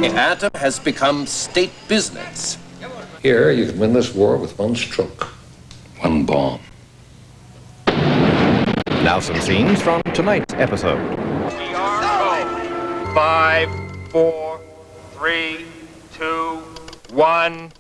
The atom has become state business. Here, you can win this war with one stroke, one bomb. Now some scenes from tonight's episode. We are go. 5, 4, 3, 2, 1.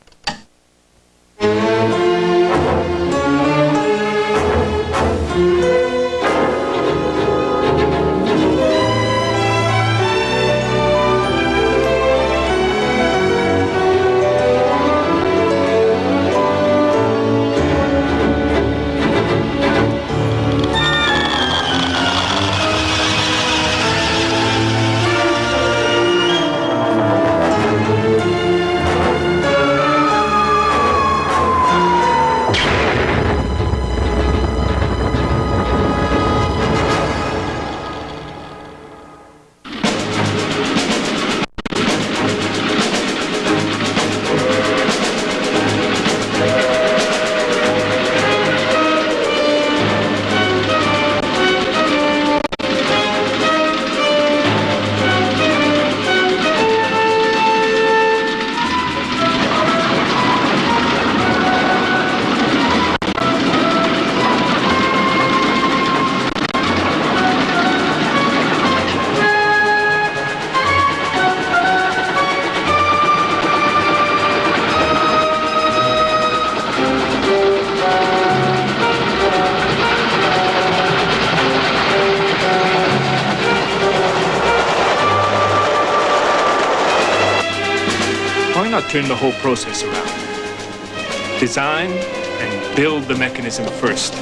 Turn the whole process around. Design and build the mechanism first,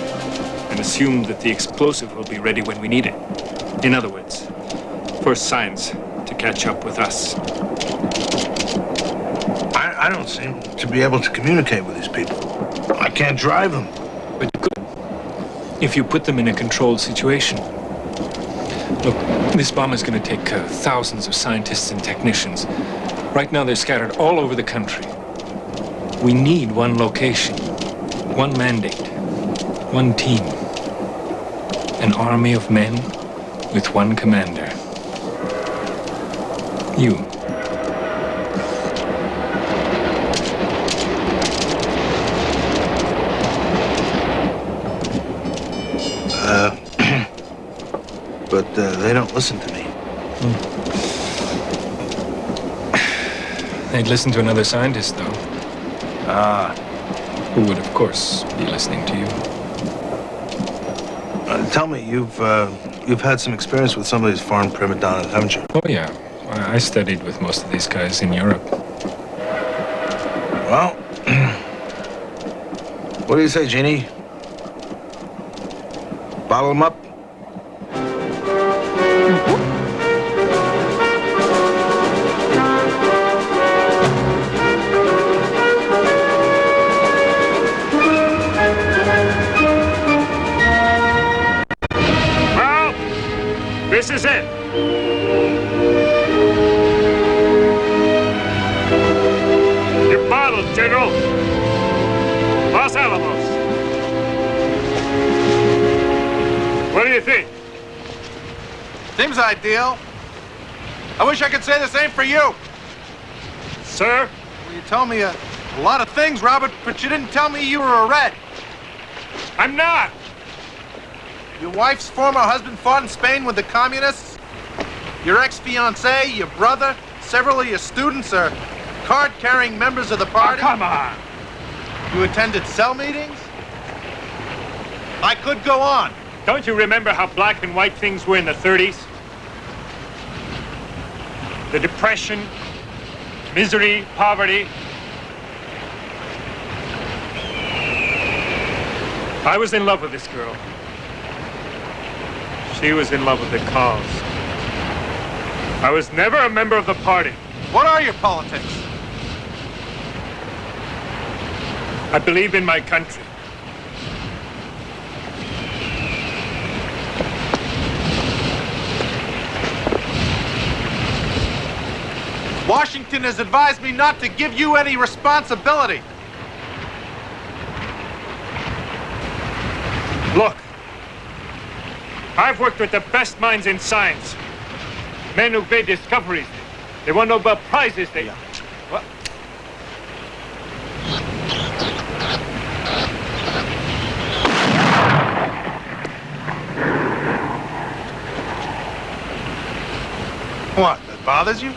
and assume that the explosive will be ready when we need it. In other words, force science to catch up with us. I don't seem to be able to communicate with these people. I can't drive them. But you could, if you put them in a controlled situation. Look, this bomb is going to take thousands of scientists and technicians. Right now, they're scattered all over the country. We need one location, one mandate, one team. An army of men with one commander. You. But they don't listen to me. They'd listen to another scientist, though. Who would, of course, be listening to you. Tell me, you've had some experience with some of these foreign prima donnas, haven't you? Oh, yeah. I studied with most of these guys in Europe. Well, what do you say, Jeannie? Bottle them up? This is it. Your bottles, General. Los Alamos. What do you think? Seems ideal. I wish I could say the same for you. Sir? Well, you told me a lot of things, Robert, but you didn't tell me you were a Red. I'm not. Your wife's former husband fought in Spain with the communists. Your ex-fiancé, your brother, several of your students are card-carrying members of the party. Oh, come on. You attended cell meetings? I could go on. Don't you remember how black and white things were in the 30s? The Depression, misery, poverty. I was in love with this girl. She was in love with the cause. I was never a member of the party. What are your politics? I believe in my country. Washington has advised me not to give you any responsibility. Look, I've worked with the best minds in science. Men who've made discoveries They want to know about prizes. They. Yeah. What? What, that bothers you?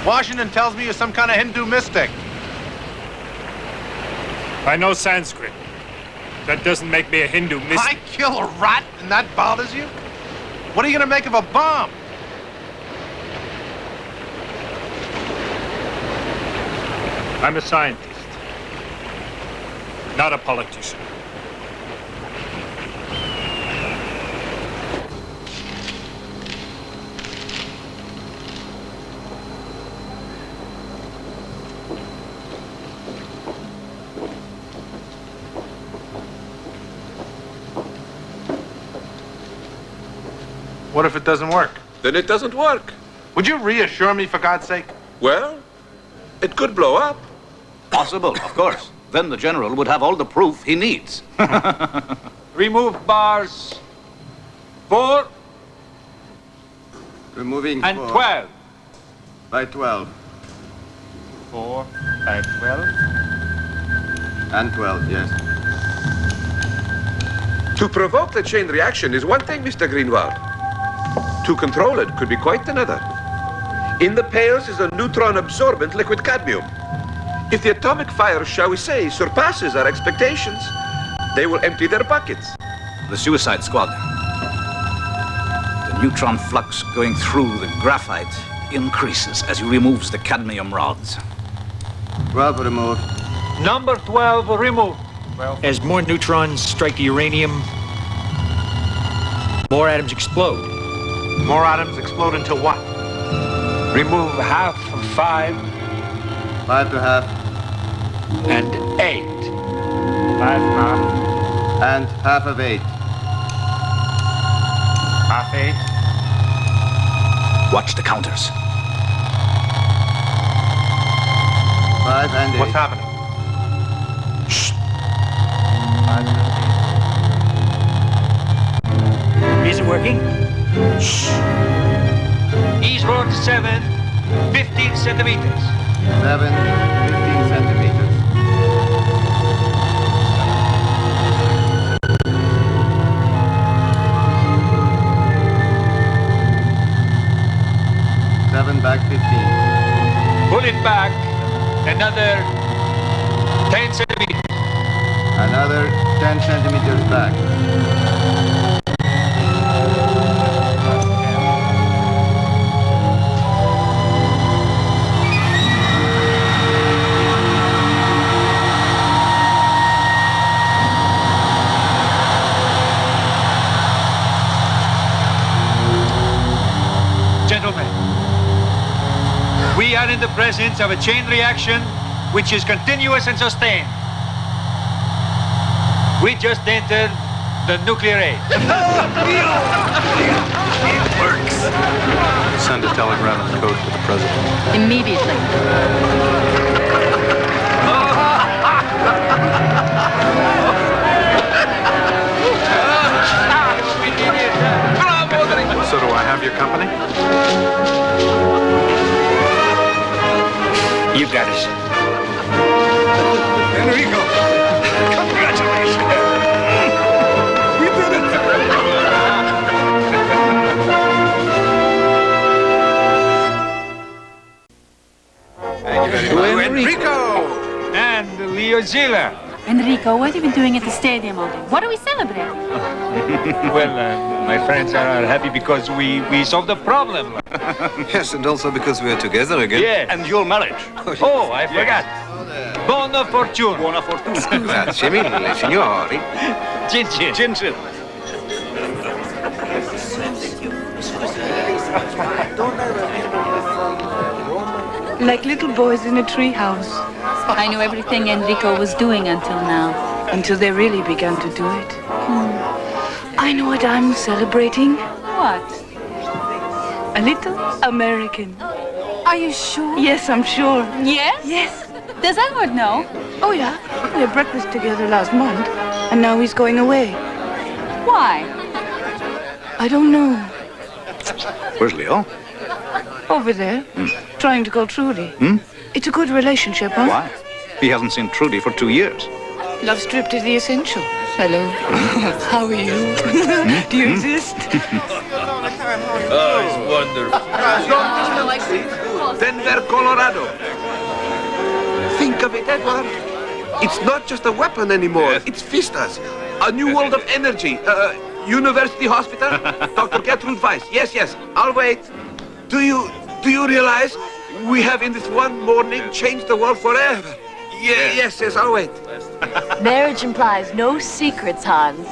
Washington tells me you're some kind of Hindu mystic. I know Sanskrit. That doesn't make me a Hindu mystic. I kill a rat and that bothers you? What are you gonna make of a bomb? I'm a scientist, not a politician. What if it doesn't work? Then it doesn't work. Would you reassure me, for God's sake? Well, it could blow up. Possible, of course. Then the general would have all the proof he needs. Remove bars 4 Removing and 4 12. by 12 4 and 12. and 12, yes. To provoke the chain reaction is one thing, Mr. Greenwald. To control it could be quite another. In the pails is a neutron-absorbent liquid cadmium. If the atomic fire, shall we say, surpasses our expectations, they will empty their buckets. The suicide squad. The neutron flux going through the graphite increases as he removes the cadmium rods. 12 removed. Number 12 removed. As more neutrons strike the uranium, more atoms explode. More atoms explode into what? Remove half of 5 5 to half and 8. 5 half, and half of 8. half 8. Watch the counters. 5 and 8. What's happening? Is it working? Eastward 7, 15 centimeters. 7, 15 centimeters. 7 back 15. Pull it back another 10 centimeters. Another 10 centimeters back. Gentlemen, we are in the presence of a chain reaction which is continuous and sustained. We just entered the nuclear age. It works. Send a telegram in code to the president. Immediately. So do I have your company? You got it. Enrico, congratulations. You did it. To Enrico! And Leo Zilla. Enrico, what have you been doing at the stadium all day? What are we celebrating? Well, my friends are happy because we solved the problem. Yes, and also because we are together again. Yeah. And your marriage. Oh, I forgot. Buona fortuna. Buona fortuna. Grazie mille, signori. Chin chin. Chin chin. Like little boys in a treehouse. I knew everything Enrico was doing until now. Until they really began to do it. I know what I'm celebrating. What? A little American. Are you sure? Yes, I'm sure. Yes? Yes. Does Edward know? Oh, yeah. We had breakfast together last month. And now he's going away. Why? I don't know. Where's Leo? Over there, trying to call Trudy. It's a good relationship, huh? Why? He hasn't seen Trudy for 2 years. Love stripped is the essential. Hello. How are you? Do you exist? Oh, it's wonderful. Denver, Colorado. Think of it, Edward. It's not just a weapon anymore. Yes. It's vistas. A new world of energy. University Hospital. Dr. Gertrude Weiss. Yes. I'll wait. Do you realize we have in this one morning changed the world forever? Yes, I'll wait. Marriage implies no secrets, Hans.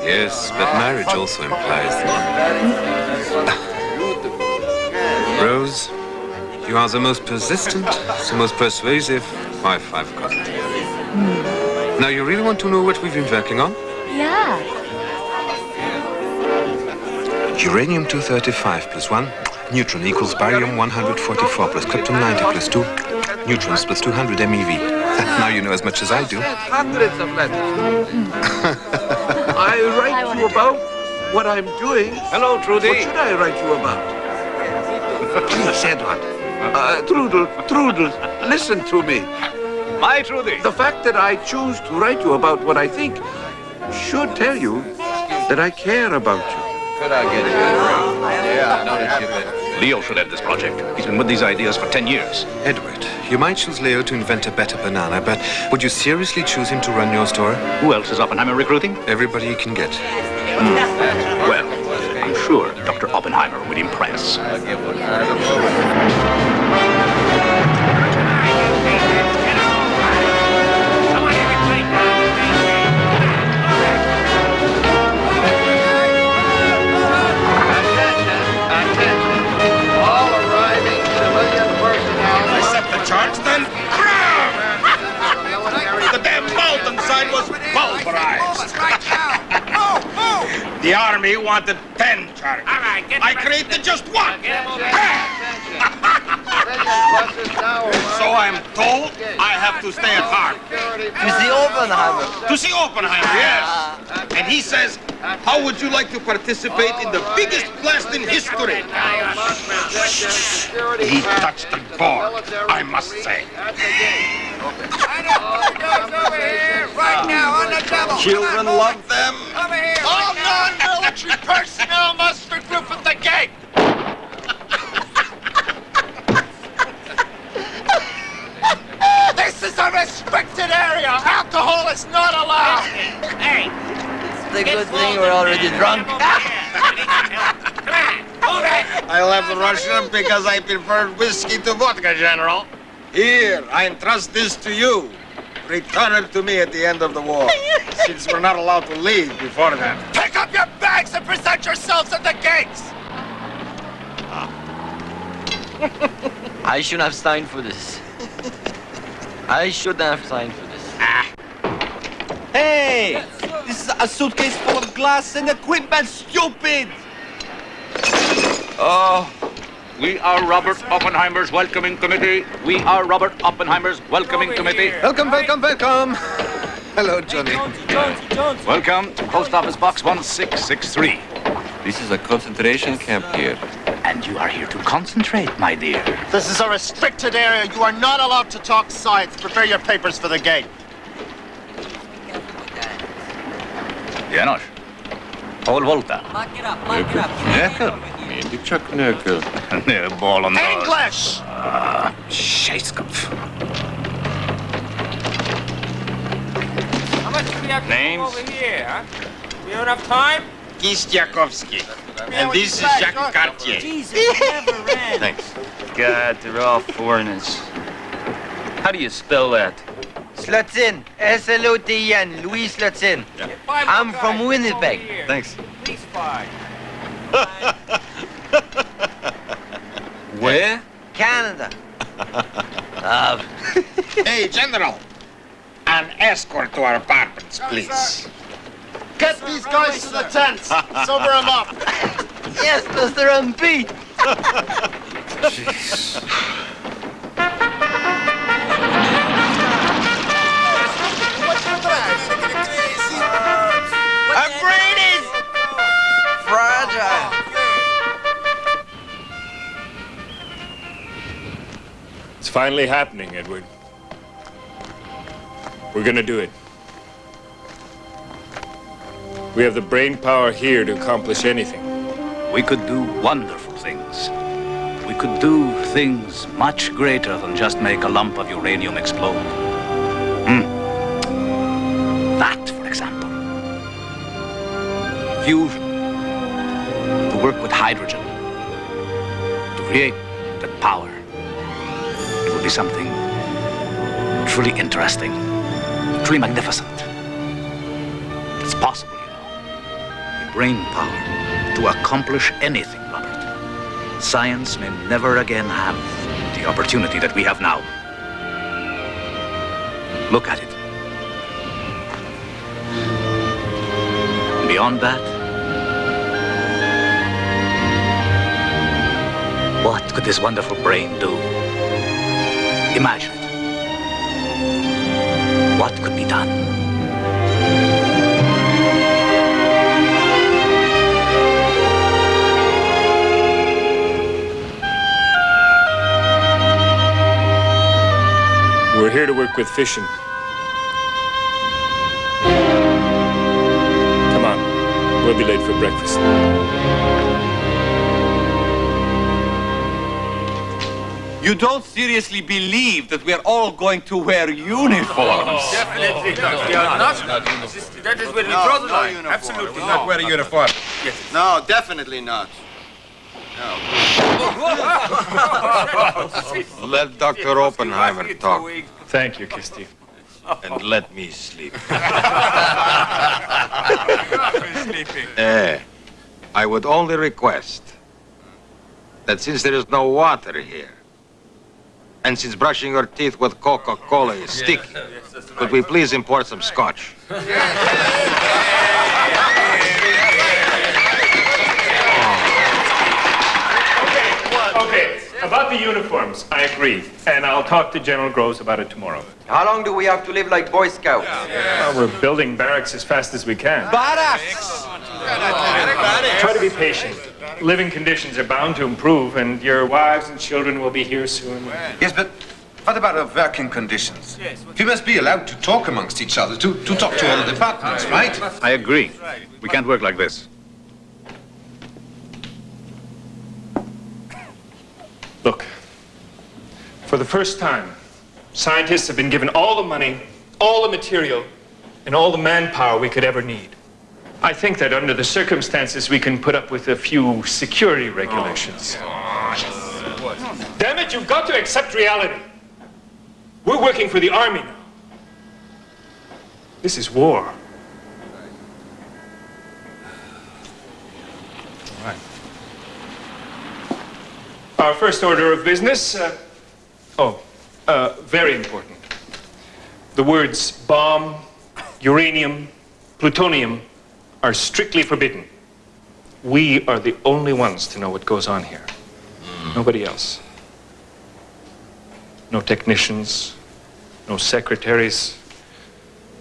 Yes, but marriage also implies Rose, you are the most persistent, the most persuasive wife I've got. Now, you really want to know what we've been working on? Yeah. Uranium-235 plus 1, neutron equals barium-144 plus krypton-90 plus 2, neutrons plus 200 MeV. Now you know as much as I do. Hundreds of letters. I write you about what I'm doing. Hello, Trudy. What should I write you about? Please, Edward. Trudel, listen to me. My Trudy. The fact that I choose to write you about what I think should tell you that I care about you. Could I get you? Yeah, I noticed you've been. Leo should head this project. He's been with these ideas for 10 years. Edward, you might choose Leo to invent a better banana, but would you seriously choose him to run your store? Who else is Oppenheimer recruiting? Everybody he can get. Well, I'm sure Dr. Oppenheimer would impress. Charleston? The damn mountainside was pulverized. The army wanted 10 charges. I created just one. So I'm told I have to stay at Harvard. To see Oppenheimer. To see Oppenheimer, yes. And he says, how would you like to participate in the biggest blast in history? He touched the board, I must say. Right now on the double. Children love them. Over here. All non-military personnel must regroup at the gate. This is a restricted area. Alcohol is not allowed. Hey. It's a good thing we're already drunk. I left Russia because I prefer whiskey to vodka, General. Here, I entrust this to you. Return it to me at the end of the war, since we're not allowed to leave before that. Pick up your bags and present yourselves at the gates! I shouldn't have signed for this. I shouldn't have signed for this. Hey! This is a suitcase full of glass and equipment, stupid! Oh, we are Robert Oppenheimer's welcoming committee. We are Robert Oppenheimer's welcoming committee. Welcome. Hello, Johnny. Welcome to Post Office Box 1663. This is a concentration camp here. And you are here to concentrate, my dear. This is a restricted area. You are not allowed to talk science. Prepare your papers for the gate. Janos. Paul Volta. Nökel? Mindig csak nökel. Ball on those. English! Scheißkopf. How much do we have to Names? over here, huh? We don't have time? Kistyakovsky. And this is Jacques Cartier. Thanks. God, they're all foreigners. How do you spell that? Slutzin. S-L-O-T-N. Louis Slutzin. I'm from Winnipeg. Thanks. Police spy. Where? Canada. Hey, General. An escort to our apartments, please. Get these guys to the tents. Sober them up. Yes, Mr. MP. Our brain is fragile. finally happening, Edward. We're gonna do it. We have the brain power here to accomplish anything. We could do wonderful things. We could do things much greater than just make a lump of uranium explode. That, for example. Fusion. To work with hydrogen. To create that power. It would be something truly interesting. Truly magnificent. It's possible, you know. The brain power to accomplish anything, Robert. Science may never again have the opportunity that we have now. Look at it. And beyond that, what could this wonderful brain do? Imagine it. What could be done? We're here to work with fission. Come on, we'll be late for breakfast. You don't seriously believe that we're all going to wear uniforms? Definitely not. We are not. That is where we draw the line. Absolutely not wear a uniform. Yes. No, definitely not. No. Let Dr. Oppenheimer talk. Thank you, Kirsty. And let me sleep. I would only request that since there is no water here, and since brushing your teeth with Coca-Cola is sticky, could we please import some scotch? Okay, about the uniforms, I agree. And I'll talk to General Groves about it tomorrow. How long do we have to live like Boy Scouts? Well, we're building barracks as fast as we can. Barracks! Try to be patient. Living conditions are bound to improve, and your wives and children will be here soon. Yes, but what about our working conditions? We must be allowed to talk amongst each other, to talk to all the departments, right? I agree. We can't work like this. Look, for the first time, scientists have been given all the money, all the material, and all the manpower we could ever need. I think that under the circumstances, we can put up with a few security regulations. Damn it, you've got to accept reality. We're working for the army now. This is war. All right. Our first order of business, very important. The words bomb, uranium, plutonium are strictly forbidden. We are the only ones to know what goes on here. Nobody else. No technicians, no secretaries,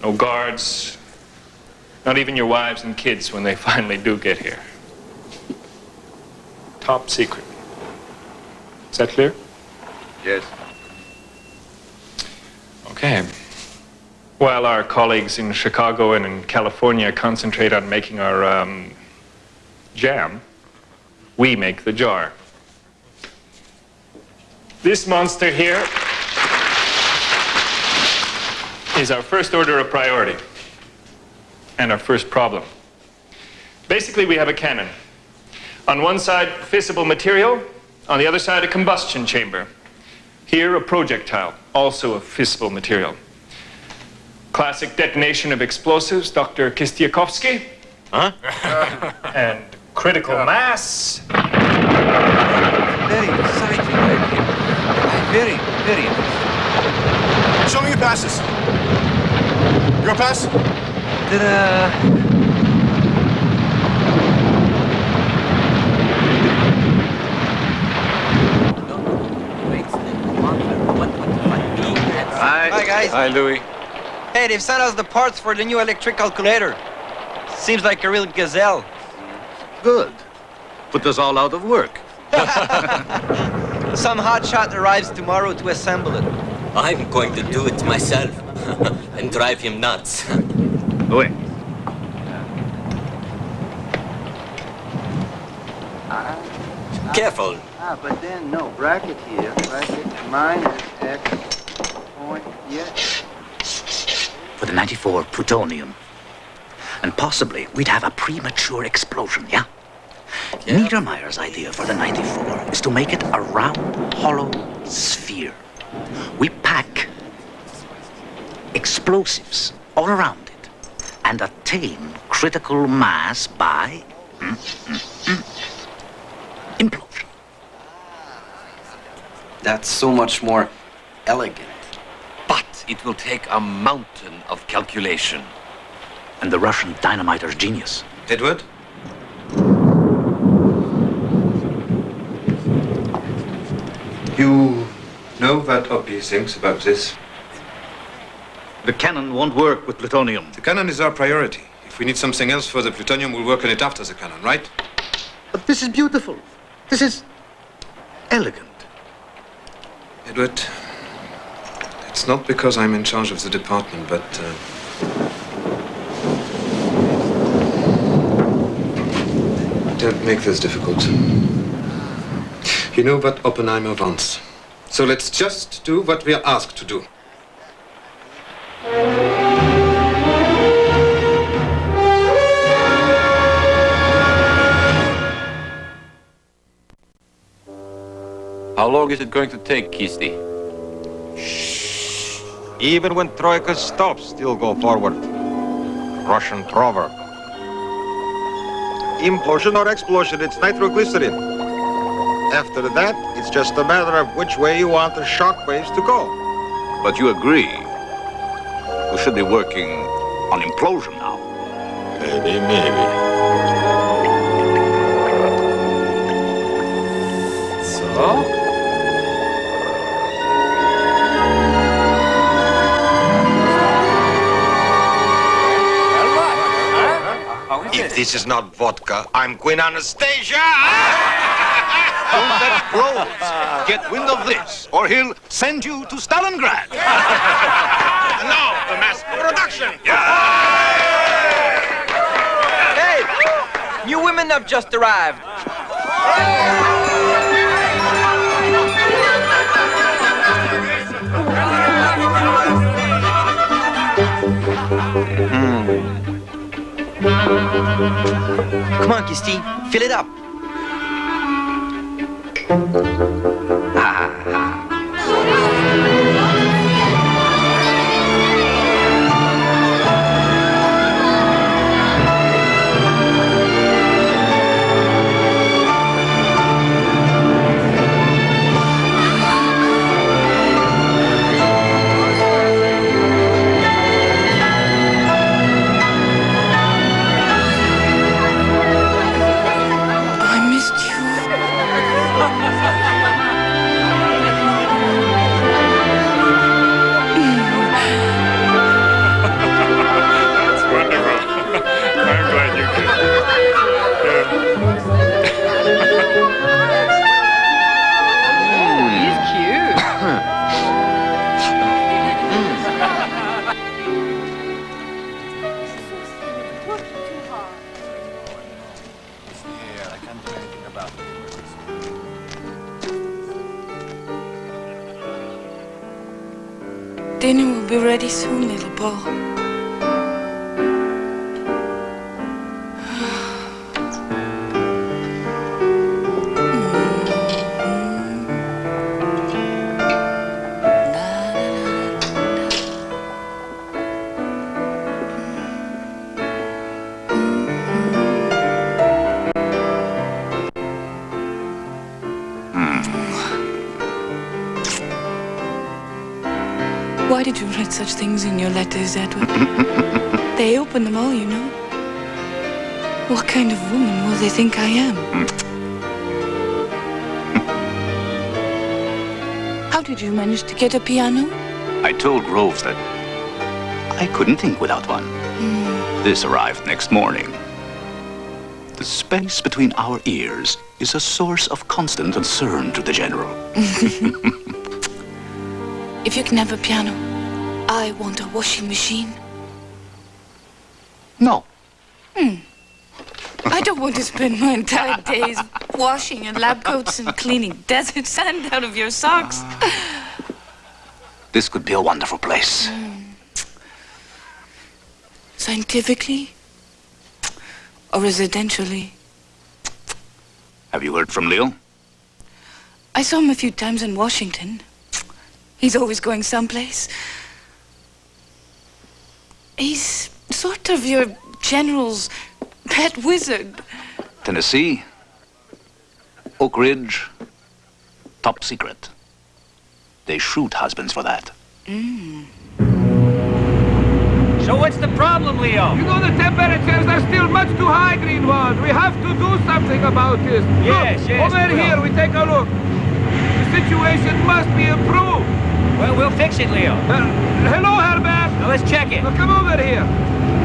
no guards, not even your wives and kids when they finally do get here. Top secret. Is that clear? Yes. Okay. While our colleagues in Chicago and in California concentrate on making our jam, we make the jar. This monster here is our first order of priority and our first problem. Basically, we have a cannon. On one side, fissile material. On the other side, a combustion chamber. Here, a projectile, also of fissile material. Classic detonation of explosives, Dr. Kistiakowski. Huh? And critical mass. Very exciting idea. Very, very interesting. Show me your passes. Your pass? Hi, guys. Hi, Louis. Hey, they've sent us the parts for the new electric calculator. Seems like a real gazelle. Good. Put us all out of work. Some hotshot arrives tomorrow to assemble it. I'm going to do it myself and drive him nuts. Go in. Careful. But then, no, bracket here, bracket minus X point, yes. For the 94 plutonium. And possibly we'd have a premature explosion, yeah? Niedermeyer's idea for the 94 is to make it a round, hollow sphere. We pack explosives all around it and attain critical mass by implosion. That's so much more elegant. But it will take a mountain of calculation. And the Russian dynamiter's genius. Edward? You know what Oppie thinks about this? The cannon won't work with plutonium. The cannon is our priority. If we need something else for the plutonium, we'll work on it after the cannon, right? But this is beautiful. This is elegant. Edward, it's not because I'm in charge of the department, but don't make this difficult. You know what Oppenheimer wants. So let's just do what we are asked to do. How long is it going to take, Kisti? Even when Troika stops, still go forward. Russian proverb. Implosion or explosion, it's nitroglycerin. After that, it's just a matter of which way you want the shock waves to go. But you agree, we should be working on implosion now. Maybe. So? If this is not vodka, I'm Queen Anastasia! Don't let Groves get wind of this, or he'll send you to Stalingrad. And now, the mass production! Hey! New women have just arrived. Come on, Kisti, fill it up. Dinner will be ready soon, little Paul. Why did you write such things in your letters, Edward? They open them all, you know. What kind of woman will they think I am? How did you manage to get a piano? I told Groves that I couldn't think without one. This arrived next morning. The space between our ears is a source of constant concern to the General. If you can have a piano, I want a washing machine. No. I don't want to spend my entire days washing your lab coats and cleaning desert sand out of your socks. This could be a wonderful place. Scientifically or residentially? Have you heard from Leo? I saw him a few times in Washington. He's always going someplace. He's sort of your general's pet wizard. Tennessee, Oak Ridge, top secret. They shoot husbands for that. So what's the problem, Leo? You know the temperatures are still much too high, Greenwald. We have to do something about this. Yes, look, yes. Over here, we take a look. The situation must be improved. Well, we'll fix it, Leo. Hello, Herbert. Now let's check it. Now come over here.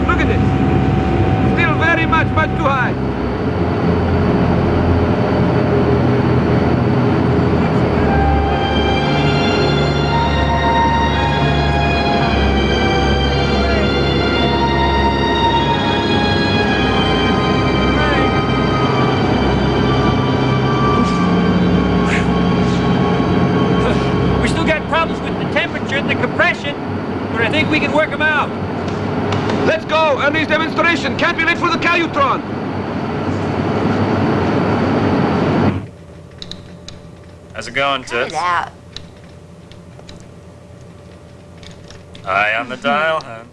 Look at this. Still very much too high. We still got problems with the temperature and the compression, but I think we can work them out. Let's go, Ernie's demonstration. Can't be late for the Calutron. How's it going, Toots? out. Eye on the dial, huh?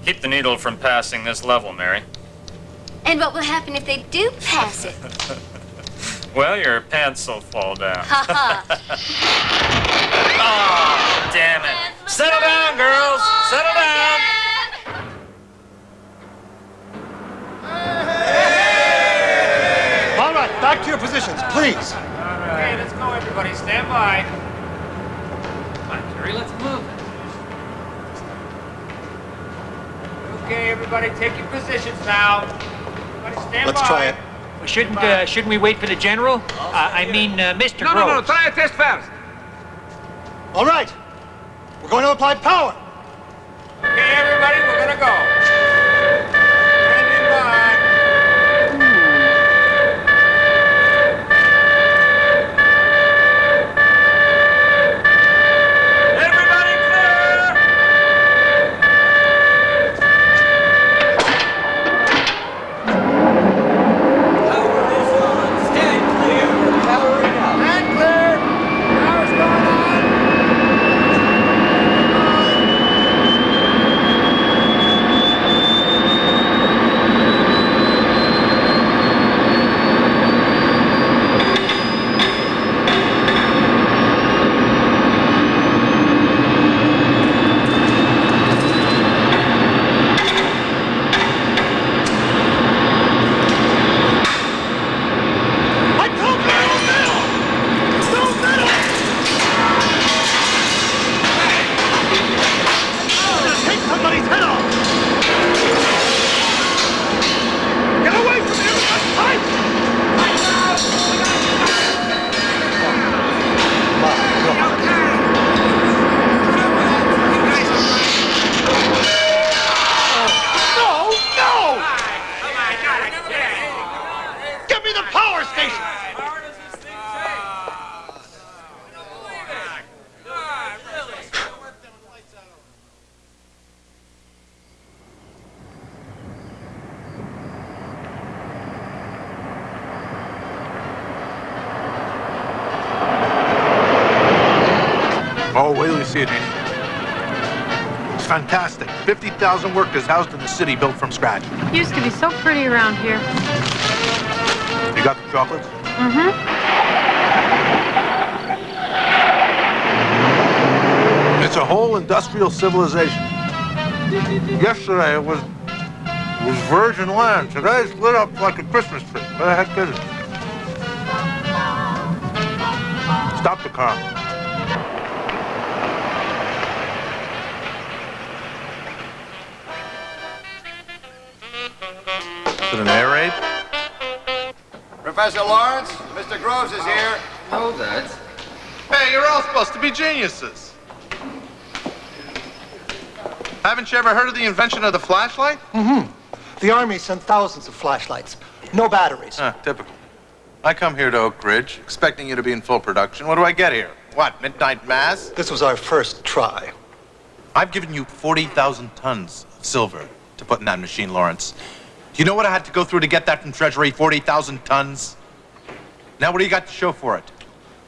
Keep the needle from passing this level, Mary. And what will happen if they do pass it? Well, your pants will fall down. Ha ha. Oh, damn it. Settle down, girls. Settle down. All right, back to your positions, please. Okay, let's go, everybody. Stand by. Come on, Jerry, let's move. Okay, everybody, take your positions now. Everybody stand Let's by. try it. Well, shouldn't we wait for the general? I mean, Mr. No, Groves. try a test first. All right. We're going to apply power. Okay, everybody, we're gonna go. Standing by. Everybody clear! Power is on. Stand clear. Powering up. Stand clear! Power's going on! I told you no metal! No metal! I'm gonna take somebody's head off! Get away from here! That's tight! No! No! Give me the power station! Oh, wait till you see it, Andy. It's fantastic. 50,000 workers housed in the city built from scratch. Used to be so pretty around here. You got the chocolates? Mm-hmm. It's a whole industrial civilization. Yesterday it was virgin land. Today it's lit up like a Christmas tree. Where the heck is it? Stop the car. Is it an air raid? Professor Lawrence, Mr. Groves is here. Know that. Hey, you're all supposed to be geniuses. Haven't you ever heard of the invention of the flashlight? Mm-hmm. The Army sent thousands of flashlights. No batteries. Typical. I come here to Oak Ridge, expecting you to be in full production. What do I get here? What, midnight mass? This was our first try. I've given you 40,000 tons of silver to put in that machine, Lawrence. Do you know what I had to go through to get that from Treasury? 40,000 tons? Now what do you got to show for it?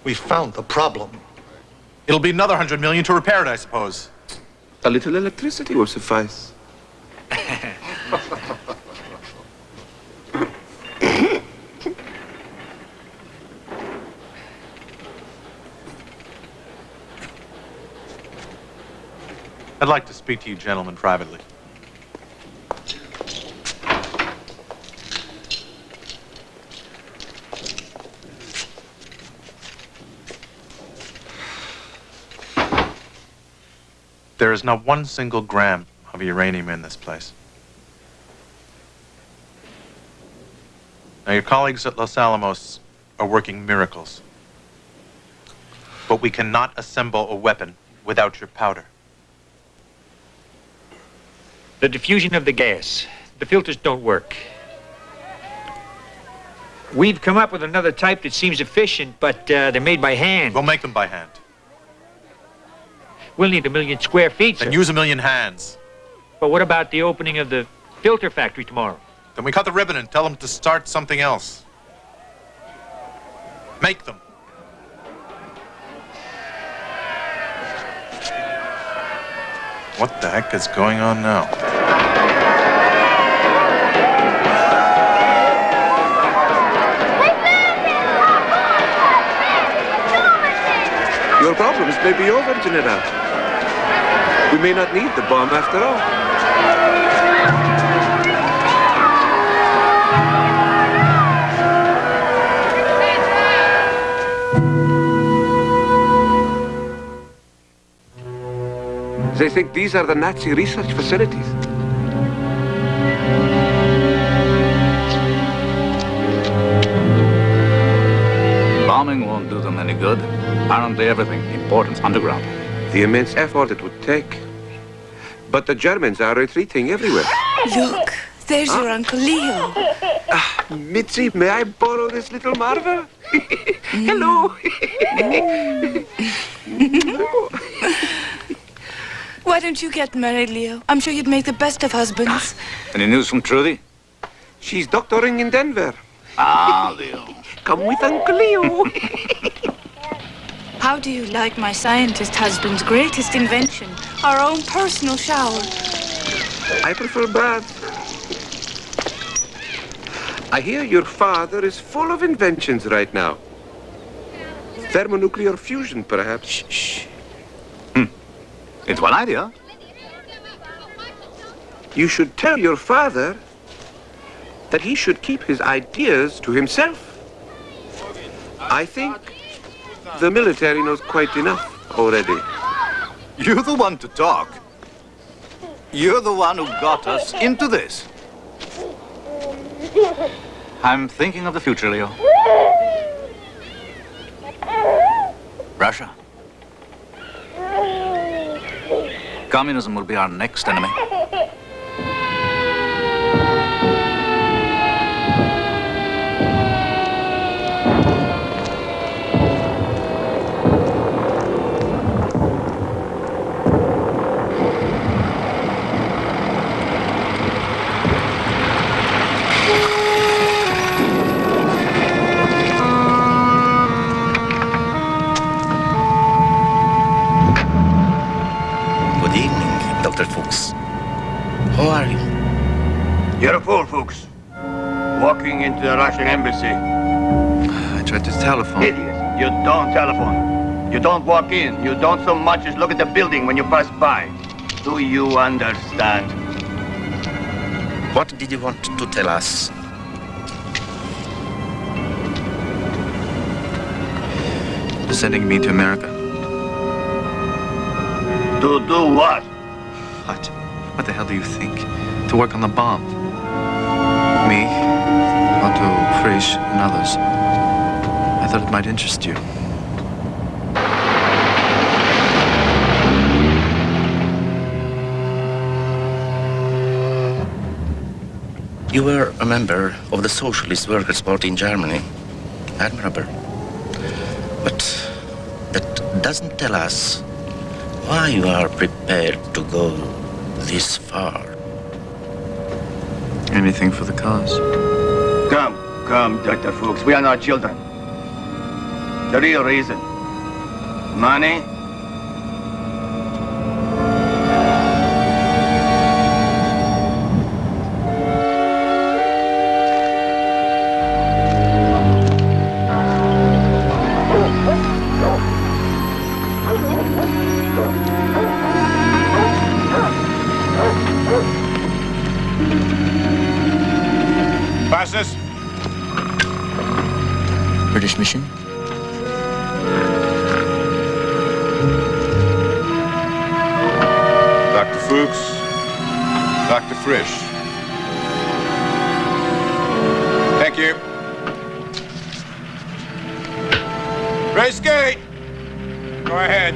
We found the problem. It'll be another 100 million to repair it, I suppose. A little electricity will suffice. I'd like to speak to you gentlemen privately. There is not one single gram of uranium in this place. Now, your colleagues at Los Alamos are working miracles. But we cannot assemble a weapon without your powder. The diffusion of the gas. The filters don't work. We've come up with another type that seems efficient, but they're made by hand. We'll make them by hand. We'll need 1 million square feet, Then sir. use 1 million hands. But what about the opening of the filter factory tomorrow? Then we cut the ribbon and tell them to start something else. Make them. What the heck is going on now? Your problems may be over, General. We may not need the bomb after all. They think these are the Nazi research facilities. Bombing won't do them any good. Apparently everything important's underground. The immense effort it would take. But the Germans are retreating everywhere. Look, there's your Uncle Leo. Mitzi, may I borrow this little marvel? Hello. Why don't you get married, Leo? I'm sure you'd make the best of husbands. Any news from Trudy? She's doctoring in Denver. Ah, Leo. Come with Uncle Leo. How do you like my scientist husband's greatest invention? Our own personal shower. I prefer baths. I hear your father is full of inventions right now. Thermonuclear fusion, perhaps. Shh. It's one idea. You should tell your father that he should keep his ideas to himself. I think the military knows quite enough already. You're the one to talk. You're the one who got us into this. I'm thinking of the future, Leo. Russia. Communism will be our next enemy. Who are you? You're a fool, Fuchs. Walking into the Russian embassy. I tried to telephone. Idiot. You don't telephone. You don't walk in. You don't so much as look at the building when you pass by. Do you understand? What did you want to tell us? You're sending me to America. To do what? What? What the hell do you think? To work on the bomb. me, Otto, Frisch, and others. I thought it might interest you. You were a member of the Socialist Workers' Party in Germany. Admirable. But that doesn't tell us why you are prepared to go this far. Anything for the cause. Come, Dr. Fuchs. We are not children. The real reason. Money? Passes. British mission? Dr. Fuchs. Dr. Frisch. Thank you. Race gate. Go ahead.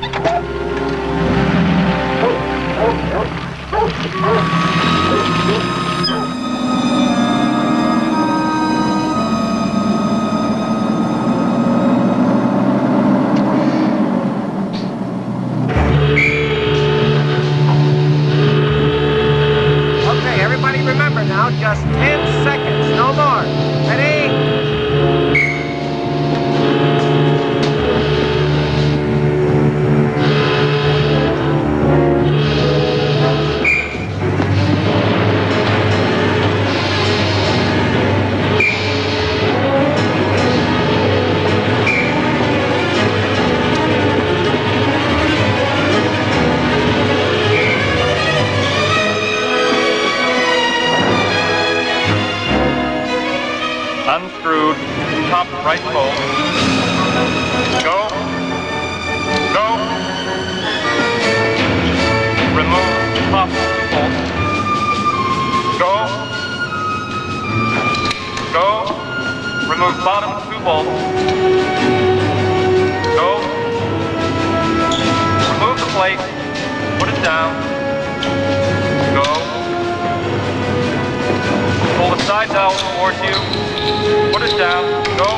Okay, everybody remember now, just 10 seconds, no more. Ready? Unscrewed, top right bolt. Go. Go. Remove top bolt. Go. Go. Remove bottom 2 bolts. Go. Remove the plate. Put it down. Go. Pull the side dowel towards you. Put it down. Go.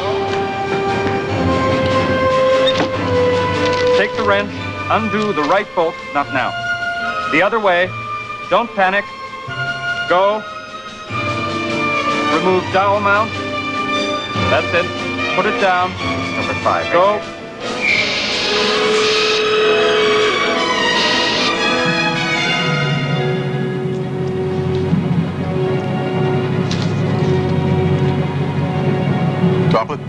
Take the wrench. Undo the right bolt. Not now. The other way. Don't panic. Go. Remove dowel mount. That's it. Put it down. Number 5. Go. Drop it.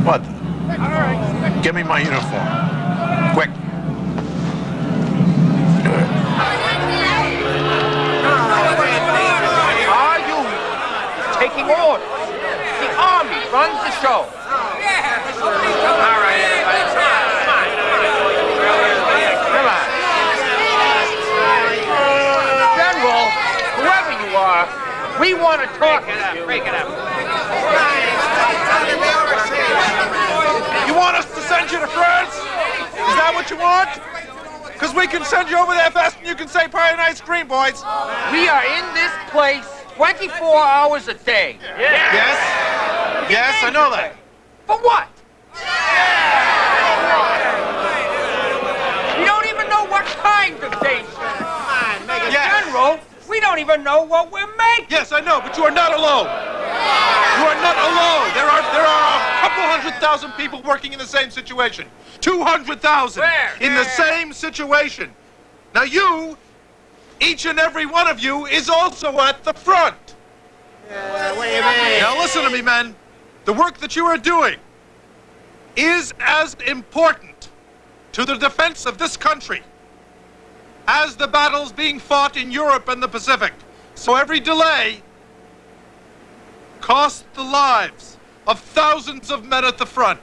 What? Give me my uniform. Quick. Are you taking orders? The Army runs the show. All right, everybody, come on. General, whoever you are, we want to talk to you. Break it up. You want us to send you to France? Is that what you want? Because we can send you over there fast and you can say pie and ice cream, boys. We are in this place 24 hours a day. Yes? Yes, I know that. For what? We don't even know what kind of danger. General, we don't even know what we're making. Yes, I know, but you are not alone. You are not alone. There are a couple 100,000 people working in the same situation. 200,000 in the same situation. Now you, each and every one of you, is also at the front. Now listen to me, men. The work that you are doing is as important to the defense of this country as the battles being fought in Europe and the Pacific. So every delay costs the lives of thousands of men at the front.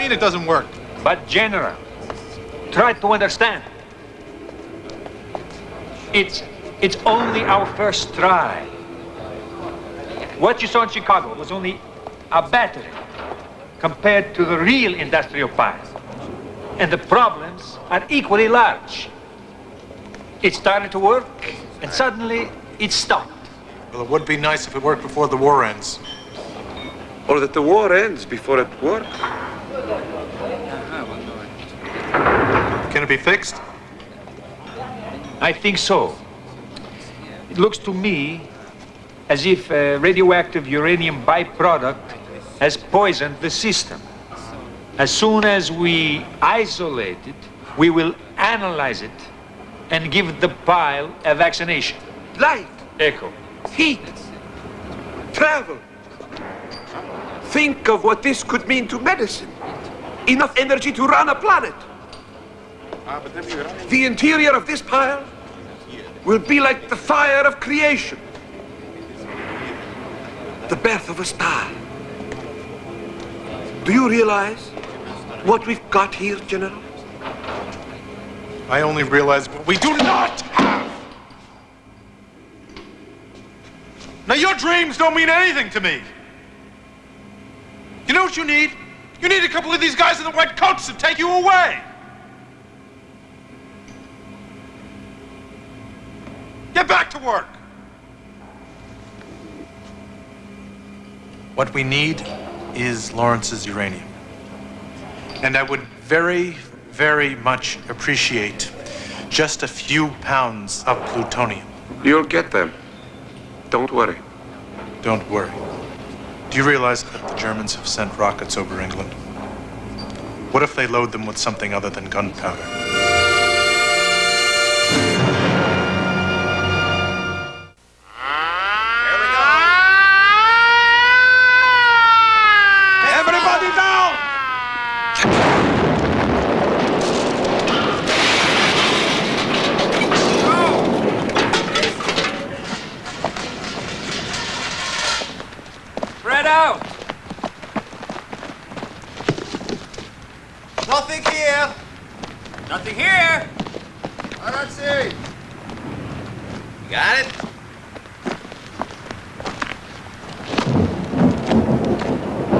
mean it doesn't work? But General, try to understand. It's only our first try. What you saw in Chicago was only a battery compared to the real industrial pile. And the problems are equally large. It started to work, and suddenly it stopped. Well, it would be nice if it worked before the war ends. Or that the war ends before it works. Can it be fixed? I think so. It looks to me as if a radioactive uranium byproduct has poisoned the system. As soon as we isolate it, we will analyze it and give the pile a vaccination. Light, Echo. heat, travel. Think of what this could mean to medicine. Enough energy to run a planet. The interior of this pile will be like the fire of creation. The birth of a star. Do you realize what we've got here, General? I only realize what we do not have. Now, your dreams don't mean anything to me. You know what you need? You need a couple of these guys in the white coats to take you away. Get back to work. What we need is Lawrence's uranium. And I would very, very much appreciate just a few pounds of plutonium. You'll get them. Don't worry. Don't worry. Do you realize that the Germans have sent rockets over England? What if they load them with something other than gunpowder? Everybody down! Spread out! Nothing here. Nothing here! I don't see. You got it?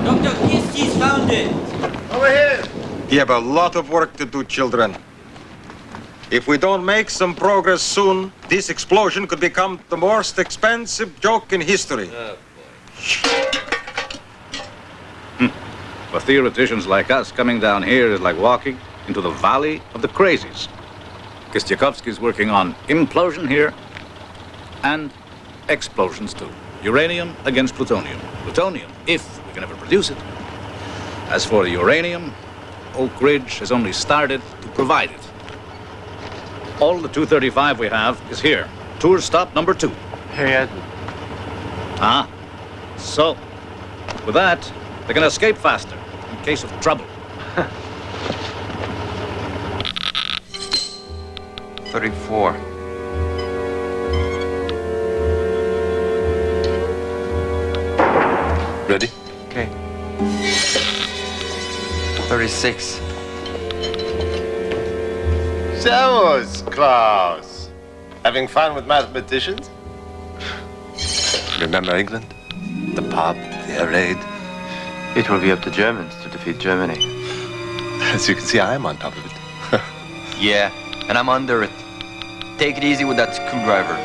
Dr. Kinsky's found it! Over here! You have a lot of work to do, children. If we don't make some progress soon, this explosion could become the most expensive joke in history. For theoreticians like us, coming down here is like walking into the valley of the crazies. Kistyakovsky's working on implosion here and explosions too. Uranium against plutonium. Plutonium, if we can ever produce it. As for the uranium, Oak Ridge has only started to provide it. All the 235 we have is here. Tour stop number 2. Hey, Edward. Ah, so with that, they can escape faster in case of trouble. 34. Ready? Okay. 36. Servus, Klaus. Having fun with mathematicians? Remember England? The pub, the air raid. It will be up to Germans to defeat Germany. As you can see, I am on top of it. Yeah, and I'm under it. Take it easy with that screwdriver.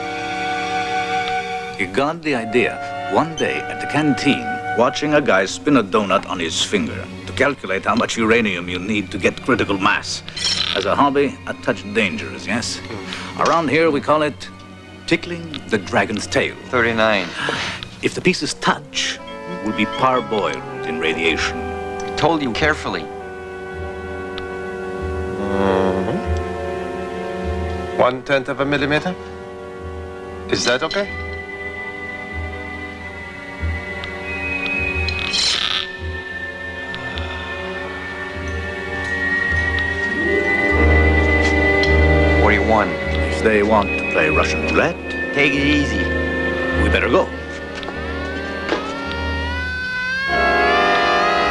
He got the idea one day at the canteen, watching a guy spin a donut on his finger to calculate how much uranium you need to get critical mass. As a hobby, a touch dangerous, yes? Around here, we call it tickling the dragon's tail. 39. If the pieces touch, we'll be parboiled in radiation. I told you carefully. 1/10 of a millimeter? Is that okay? If they want to play Russian roulette, take it easy. We better go.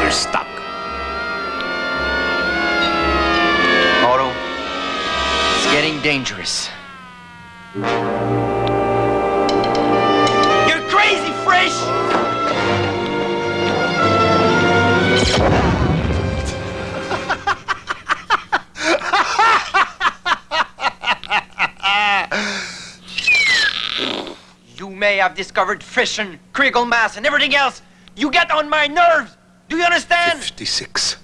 We're stuck. dangerous. You're crazy, Frisch! You may have discovered fission, critical mass, and everything else. You get on my nerves. Do you understand? 56.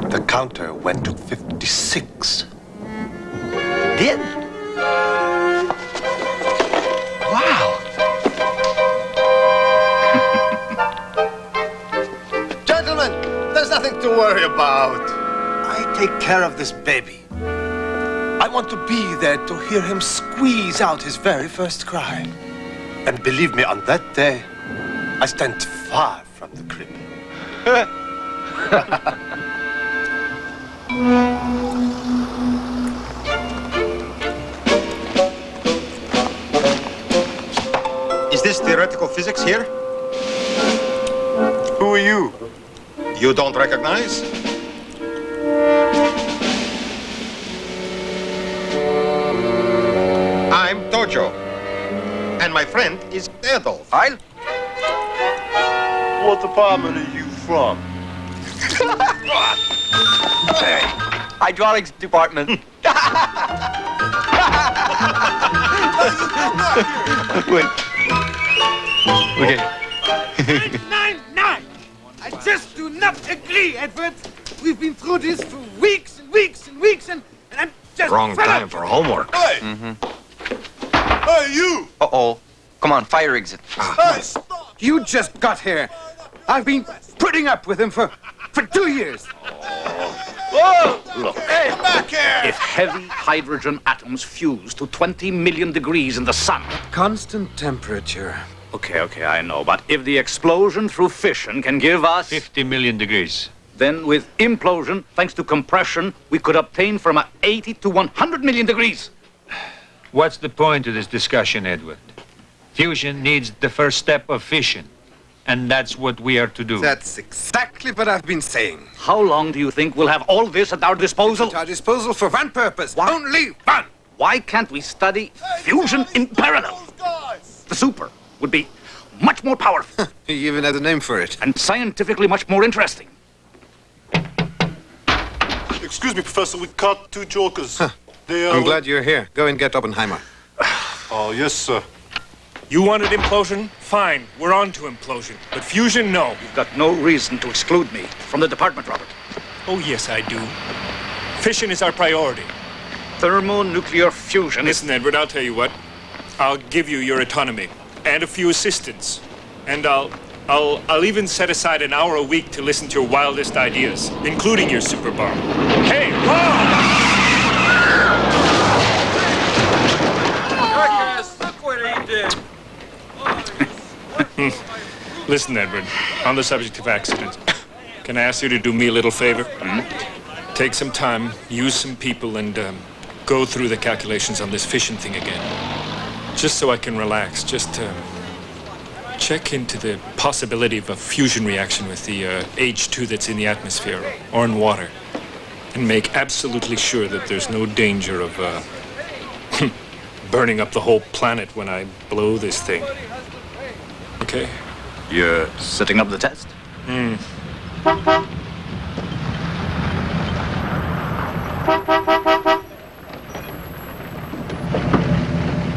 The counter went to 56. Did? Wow. Gentlemen, there's nothing to worry about. I take care of this baby. I want to be there to hear him squeeze out his very first cry. And believe me, on that day, I stand far from the crib. Is this theoretical physics here? Who are you? You don't recognize? I'm Tojo. And my friend is Adolf. Heil? What department are you from? Hydraulics department. Wait. Okay. 999! I just do not agree, Edward. We've been through this for weeks and weeks and weeks, and I'm just... Wrong time for homework. Hey! Hey, you! Uh-oh. Come on, fire exit. Hey, stop! You just got here. I've been putting up with him for 2 years. Whoa! Look, Hey, come back here! if heavy hydrogen atoms fuse to 20 million degrees in the sun... Constant temperature. Okay, I know, but if the explosion through fission can give us... 50 million degrees. Then with implosion, thanks to compression, we could obtain from 80 to 100 million degrees. What's the point of this discussion, Edward? Fusion needs the first step of fission, and that's what we are to do. That's exactly what I've been saying. How long do you think we'll have all this at our disposal? At our disposal for one purpose. Only one. Why can't we study fusion in parallel? The super would be much more powerful. He even had a name for it. And scientifically much more interesting. Excuse me, Professor, we caught 2 jokers. I'm glad you're here. Go and get Oppenheimer. Oh, yes, sir. You wanted implosion? Fine, we're on to implosion. But fusion, no. You've got no reason to exclude me from the department, Robert. Oh, yes, I do. Fission is our priority. Thermonuclear fusion is... Listen, Edward, I'll tell you what. I'll give you your autonomy and a few assistants. And I'll even set aside an hour a week to listen to your wildest ideas, including your super bomb. Hey, Look what he did. Listen, Edward, on the subject of accidents, can I ask you to do me a little favor? Take some time, use some people, and go through the calculations on this fission thing again. Just so I can relax. Just check into the possibility of a fusion reaction with the H2 that's in the atmosphere or in water. And make absolutely sure that there's no danger of burning up the whole planet when I blow this thing. Okay? You're setting up the test?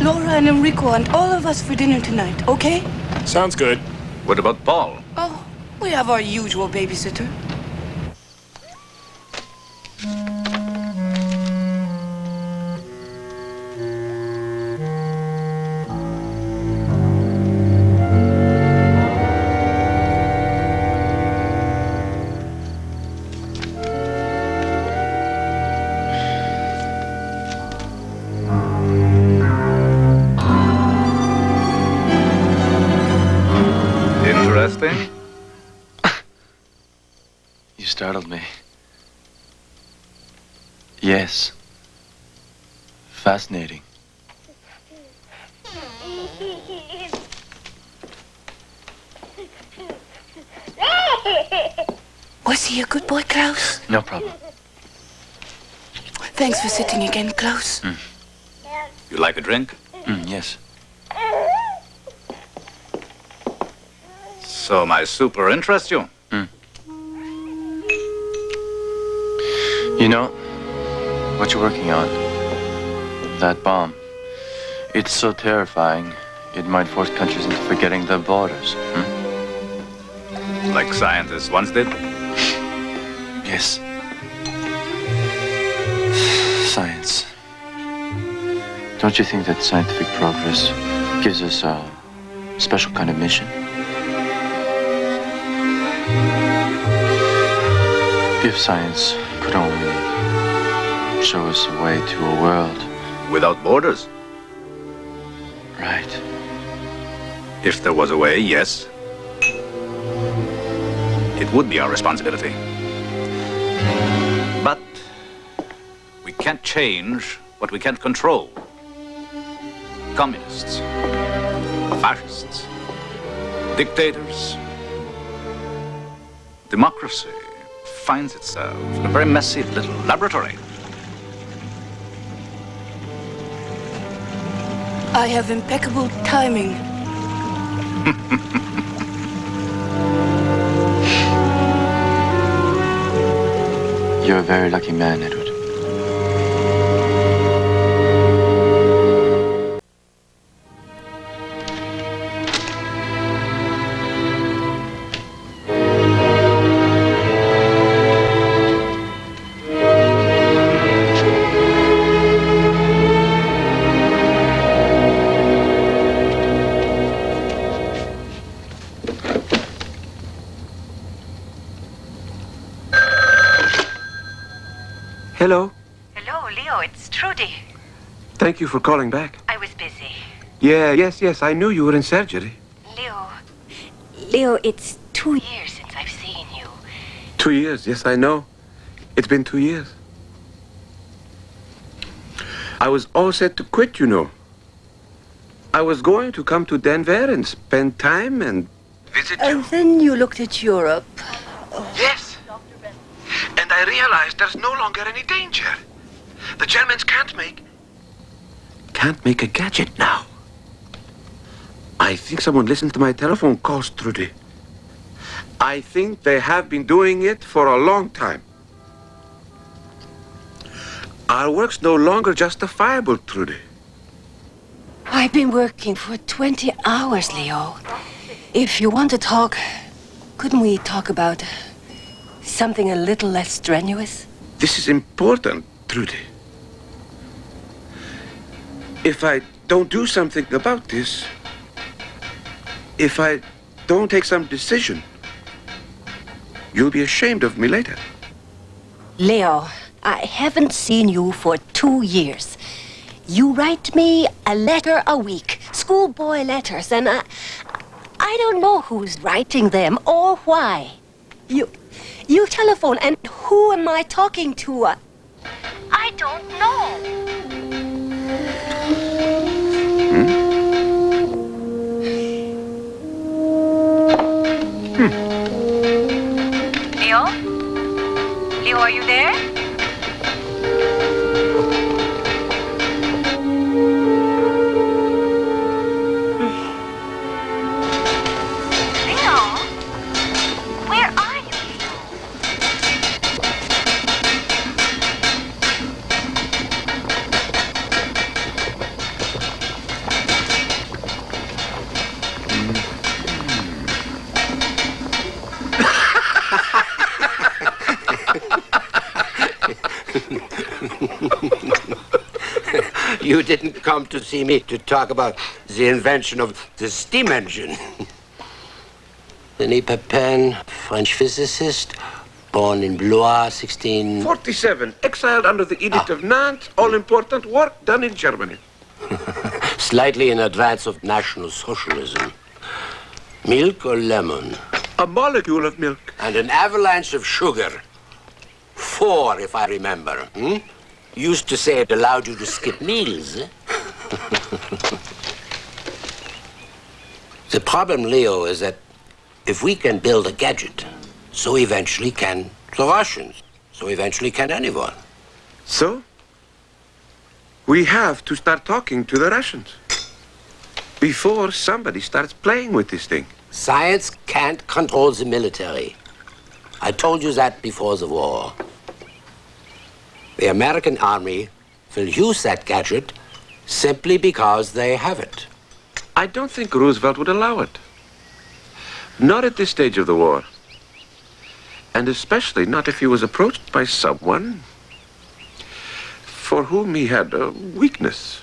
Laura and Enrico and all of us for dinner tonight, okay? Sounds good. What about Paul? Oh, we have our usual babysitter. Interesting. You startled me. Yes. Fascinating. Was he a good boy, Klaus? No problem. Thanks for sitting again, Klaus. You like a drink? Yes. So my super interests you? You know, what you're working on, that bomb, it's so terrifying, it might force countries into forgetting their borders. Like scientists once did? Yes. Science. Don't you think that scientific progress gives us a special kind of mission? If science could only show us a way to a world without borders? Right. If there was a way, yes. It would be our responsibility. But we can't change what we can't control. Communists, fascists, dictators. Democracy finds itself in a very messy little laboratory. I have impeccable timing. You're a very lucky man, Edward. Hello. Hello, Leo. It's Trudy. Thank you for calling back. I was busy. Yes, I knew you were in surgery. Leo, it's 2 years since I've seen you. 2 years, yes, I know. It's been 2 years. I was all set to quit, you know. I was going to come to Denver and spend time and visit you. And then you looked at Europe. Yes. And I realized there's no longer any danger. The Germans can't make a gadget now. I think someone listened to my telephone calls, Trudy. I think they have been doing it for a long time. Our work's no longer justifiable, Trudy. I've been working for 20 hours, Leo. If you want to talk, couldn't we talk about something a little less strenuous? This is important, Trudy. If I don't do something about this, if I don't take some decision, you'll be ashamed of me later. Leo, I haven't seen you for 2 years. You write me a letter a week, schoolboy letters, and I don't know who's writing them or why. You telephone, and who am I talking to? I don't know. Leo? Leo, are you there? Leo? Where are you? You didn't come to see me to talk about the invention of the steam engine. Denis Papin, French physicist, born in Blois, 47, exiled under the Edict of Nantes, all-important work done in Germany. Slightly in advance of National Socialism. Milk or lemon? A molecule of milk. And an avalanche of sugar. 4, if I remember. Used to say it allowed you to skip meals. The problem, Leo, is that if we can build a gadget, so eventually can the Russians. So eventually can anyone. So, We have to start talking to the Russians before somebody starts playing with this thing. Science can't control the military. I told you that before the war. The American army will use that gadget simply because they have it. I don't think Roosevelt would allow it. Not at this stage of the war. And especially not if he was approached by someone for whom he had a weakness.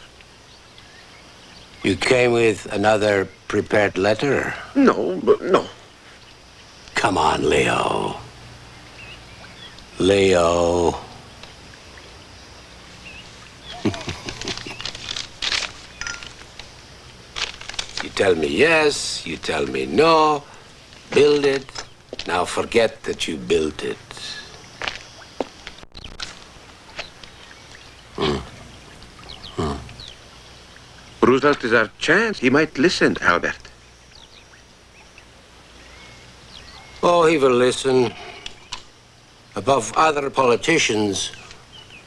You came with another prepared letter? No, no. Come on, Leo. Leo. You tell me yes, you tell me no. Build it. Now forget that you built it. Roosevelt is our chance. He might listen, Albert. Oh, he will listen. Above other politicians,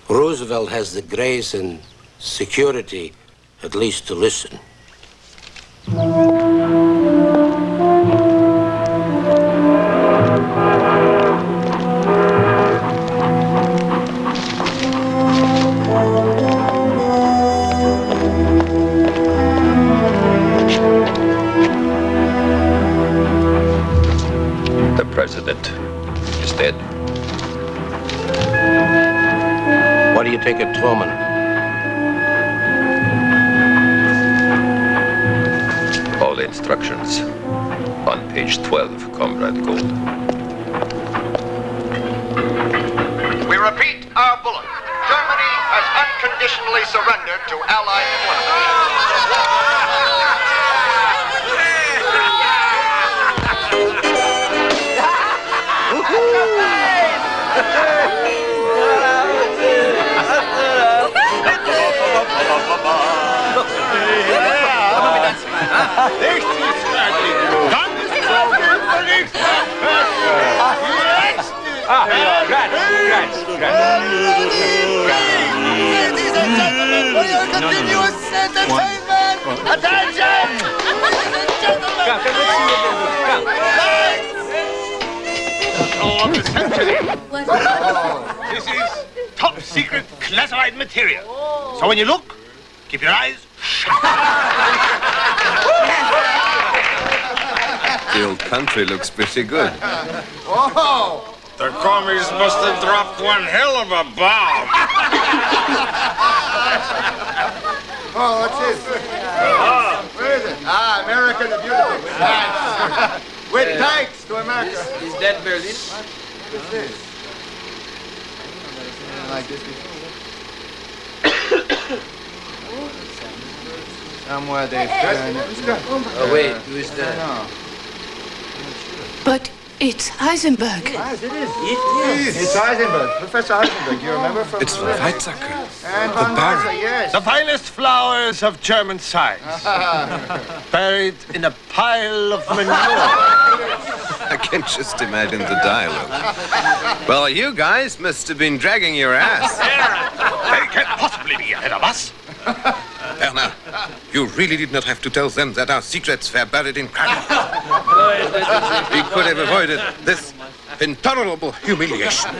Roosevelt has the grace and security, at least, to listen. The president is dead. What do you think of Truman? All instructions on page 12, Comrade Gold. We repeat our bullet. Germany has unconditionally surrendered to Allied Ladies and gentlemen, for your continuous entertainment, attention! Ladies and gentlemen, Of the century. This is top secret classified material. So when you look, keep your eyes shut. The old country looks pretty good. Whoa! The commies must have dropped one hell of a bomb. Oh, what's this? Where is it? Ah, America the Beautiful. With tanks. With tanks to America. Is that Berlin? What is this? Like this before. Somewhere they've turned it. Oh, wait, who is that? No. But it's Heisenberg. Yes, it is. It's Heisenberg. Professor Heisenberg. You remember from... It's Weizsäcker. And the Von Baron. Weiser, yes. The finest flowers of German science. Buried in a pile of manure. I can just imagine the dialogue. Well, you guys must have been dragging your ass. They can't possibly be ahead of us. Bernard, you really did not have to tell them that our secrets were buried in Krakow. We could have avoided this intolerable humiliation.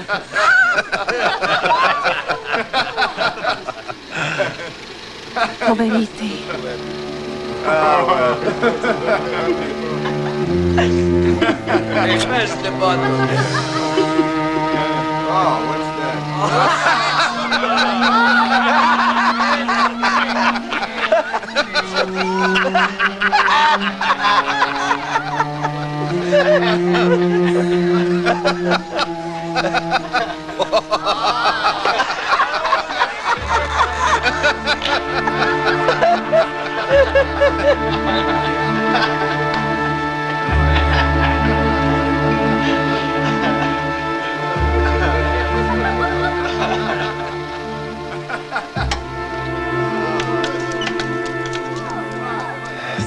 Poveriti. Hey, pass the bottle. Oh, what's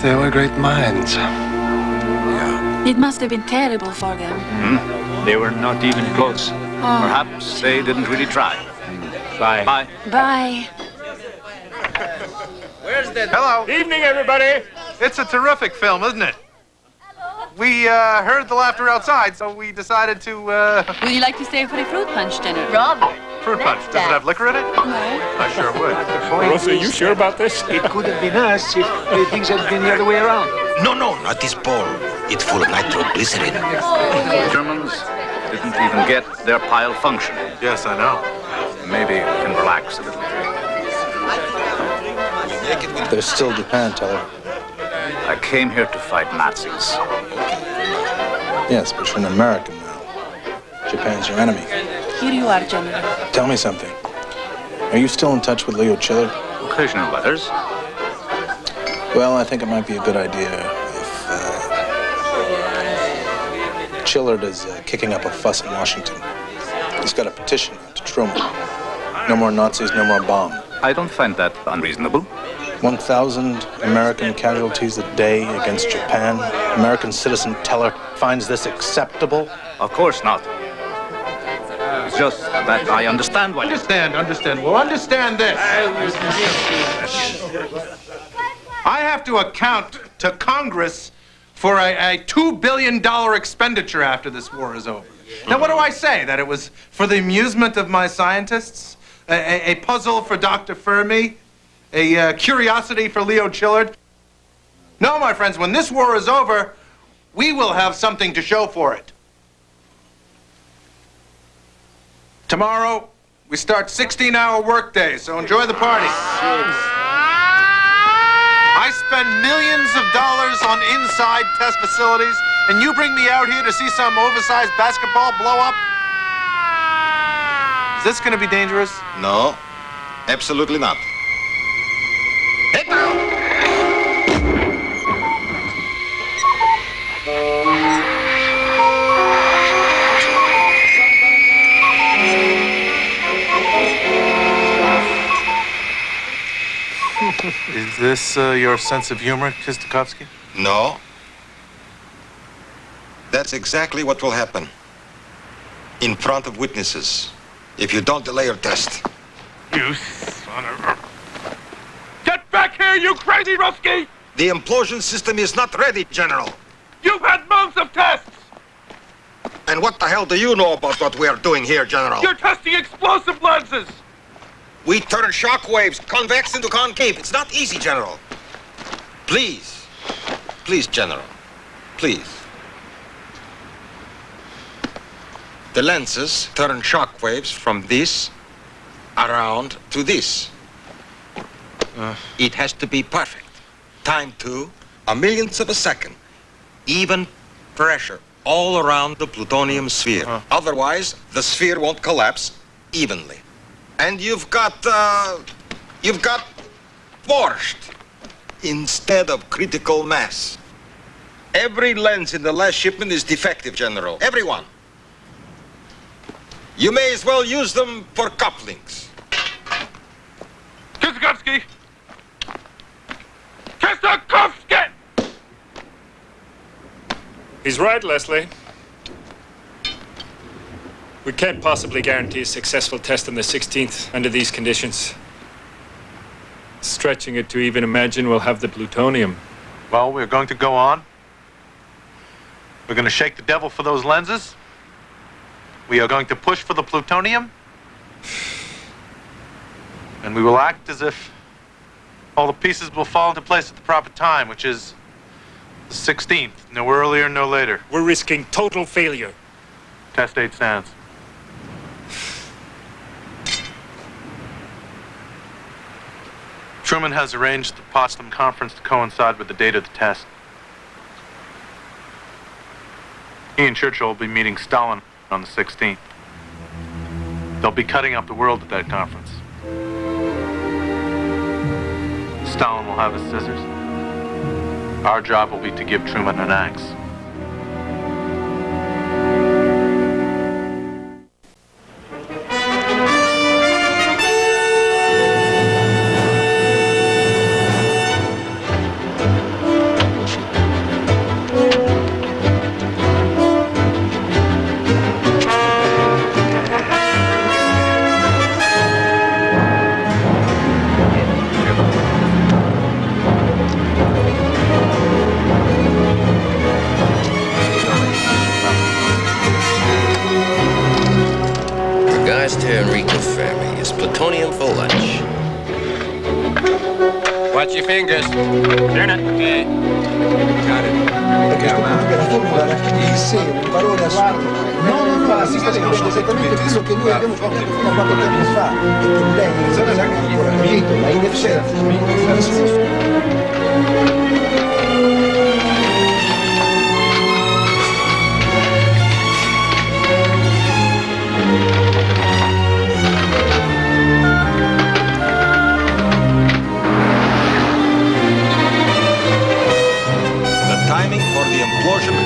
They were great minds. It must have been terrible for them. They were not even close. Oh. Perhaps they didn't really try. Bye. Bye. Bye. Hello. Evening, everybody. It's a terrific film, isn't it? We heard the laughter outside, so we decided to. Would you like to stay for a fruit punch dinner? Robert. Fruit punch. Does it have liquor in it? No. I sure would. Rosa, are you sure about this? It could have been us if things had been the other way around. No, not this ball. It's full of nitroglycerin. The Germans didn't even get their pile functioning. Yes, I know. Maybe we can relax a little. There's still Japan, Teller. I came here to fight Nazis. Yes, but you're an American now. Japan's your enemy. Here you are, General. Tell me something. Are you still in touch with Leo Chillard? Occasional letters. Well, I think it might be a good idea if Chillard is kicking up a fuss in Washington. He's got a petition out to Truman. No more Nazis, no more bomb. I don't find that unreasonable. 1,000 American casualties a day against Japan. American citizen Teller finds this acceptable? Of course not. It's just that I understand why. Understand. Well, understand this. I have to account to Congress for a $2 billion expenditure after this war is over. Now, what do I say? That it was for the amusement of my scientists? A puzzle for Dr. Fermi? A curiosity for Leo Chillard? No, my friends, when this war is over, we will have something to show for it. Tomorrow, we start 16-hour workdays, so enjoy the party. I spend millions of dollars on inside test facilities, and you bring me out here to see some oversized basketball blow up? Is this going to be dangerous? No, absolutely not. Head down! Is this your sense of humor, Kistakovsky? No. That's exactly what will happen. In front of witnesses. If you don't delay your test. You son of a... Get back here, you crazy Ruski! The implosion system is not ready, General. You've had months of tests! And what the hell do you know about what we are doing here, General? You're testing explosive lenses! We turn shock waves, convex into concave. It's not easy, General. Please. Please, General. Please. The lenses turn shock waves from this around to this. It has to be perfect. Time to a millionth of a second. Even pressure all around the plutonium sphere. Otherwise, the sphere won't collapse evenly. And you've got borscht instead of critical mass. Every lens in the last shipment is defective, General. Every one. You may as well use them for couplings. Kistakovsky! Kistakovsky! He's right, Leslie. We can't possibly guarantee a successful test on the 16th under these conditions. Stretching it to even imagine we'll have the plutonium. Well, we're going to go on. We're going to shake the devil for those lenses. We are going to push for the plutonium. And we will act as if all the pieces will fall into place at the proper time, which is the 16th. No earlier, no later. We're risking total failure. Test 8 stands. Truman has arranged the Potsdam conference to coincide with the date of the test. He and Churchill will be meeting Stalin on the 16th. They'll be cutting up the world at that conference. Stalin will have his scissors. Our job will be to give Truman an axe. Fermi is plutonium for lunch. Watch your fingers. Turn it. Okay. Got it. Perché sto comunque la formula il se, un valore assoluto. No, la sigla prende esattamente quello che noi abbiamo studiato fino a qualche tempo fa. E che lei non ha ancora capito, ma in effetti.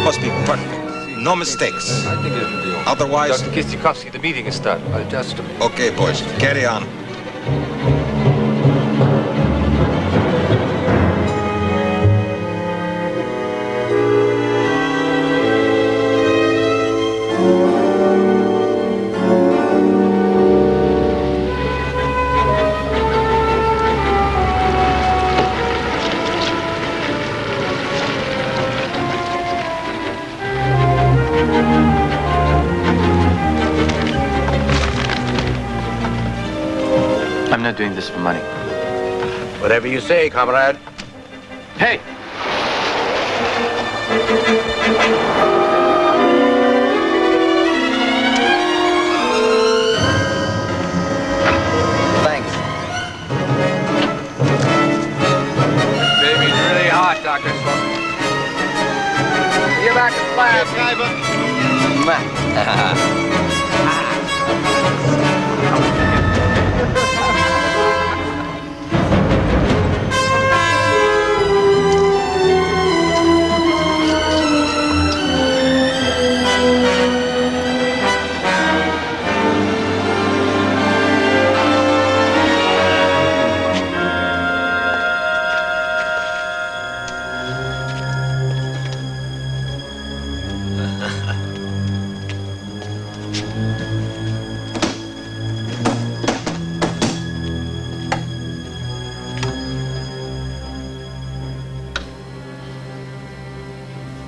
Must be perfect. No mistakes. Otherwise... Dr. Kistikovsky, the meeting is started. I'll just... Okay, boys. Carry on. I'm not doing this for money. Whatever you say, comrade. Hey! Thanks. Baby's really hot, Doctor. See you back in class,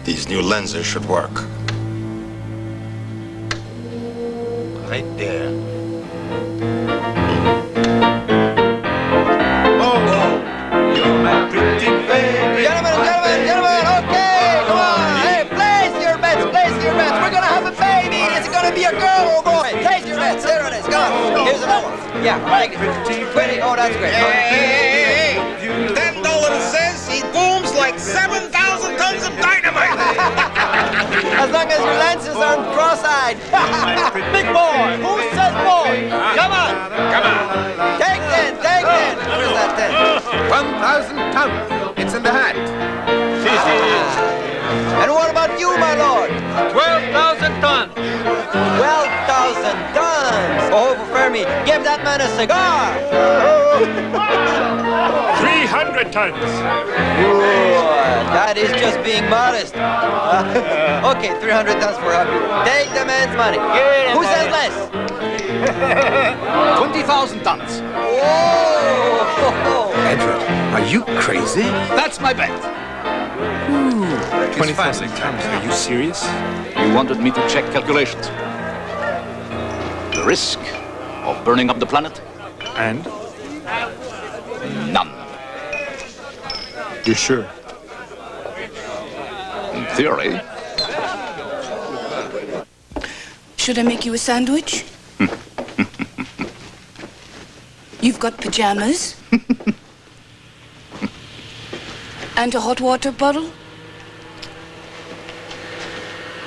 These new lenses should work. Right there. Gentlemen, okay, come on. Hey, place your bets. We're gonna have a baby. Is it gonna be a girl or a boy? Place your bets. There it is. Come on. Here's another one. Yeah, take it. 20. Oh, that's great. Hey. $10 says he booms like 7,000 tons of dynamite. As long as your lenses aren't cross-eyed. Big boy. Who says boy? Come on. Take 10. Where's that 10? 1,000 tons. It's in the hat. And what about you, my lord? 12,000 tons. 12,000 tons. Oh, Fermi, give that man a cigar. 300 tons. That is just being modest. Okay, 300 tons for her. Take the man's money. Who says less? 20,000 tons. Whoa! Edward, are you crazy? That's my bet. 20,000 tons. Are you serious? You wanted me to check calculations. The risk of burning up the planet? And? None. You're sure? In theory. Should I make you a sandwich? You've got pajamas? And a hot water bottle?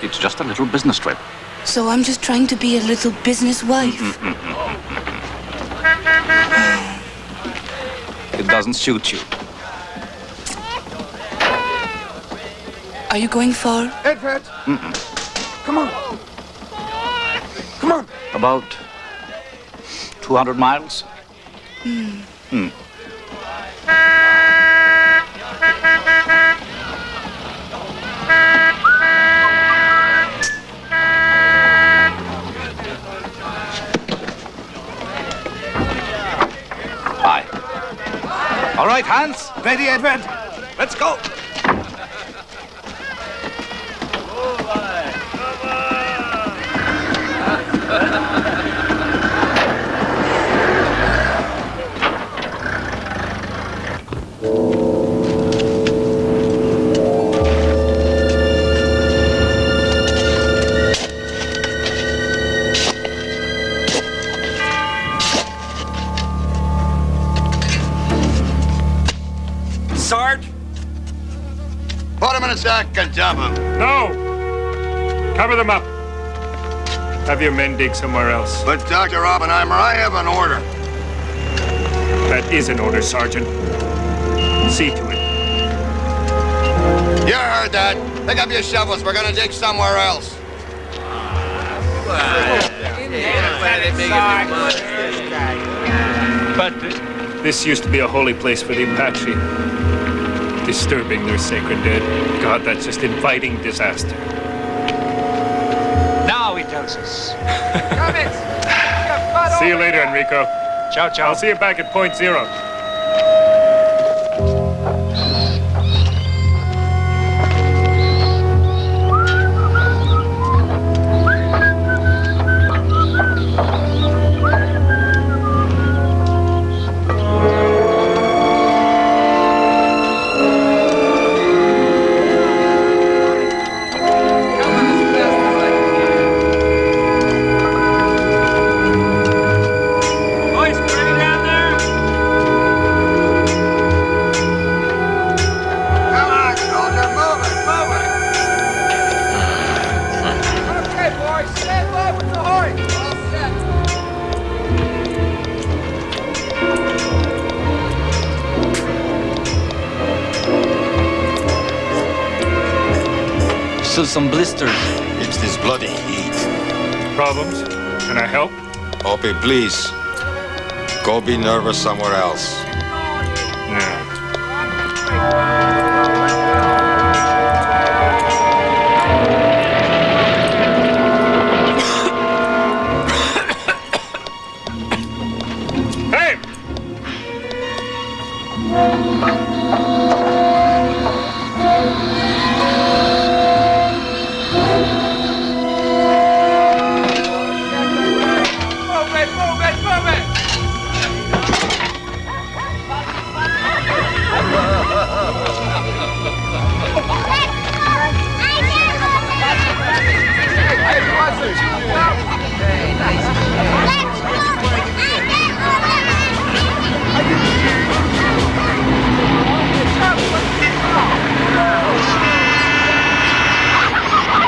It's just a little business trip. So I'm just trying to be a little business wife. It doesn't suit you. Are you going far? Edward! Come on. Come on. About 200 miles. Aye. All right, Hans. Ready, Edward? Let's go. minutes, I can dump him. No! Cover them up. Have your men dig somewhere else. But, Dr. Oppenheimer, I have an order. That is an order, Sergeant. See to it. You heard that. Pick up your shovels. We're gonna dig somewhere else. But this used to be a holy place for the Apache. Disturbing their sacred dead. God, that's just inviting disaster. Now he tells us. See you later, Enrico. Ciao, ciao. I'll see you back at point zero. Still some blisters. It's this bloody heat. Problems? Can I help? Opie, please. Go be nervous somewhere else. No. Hey!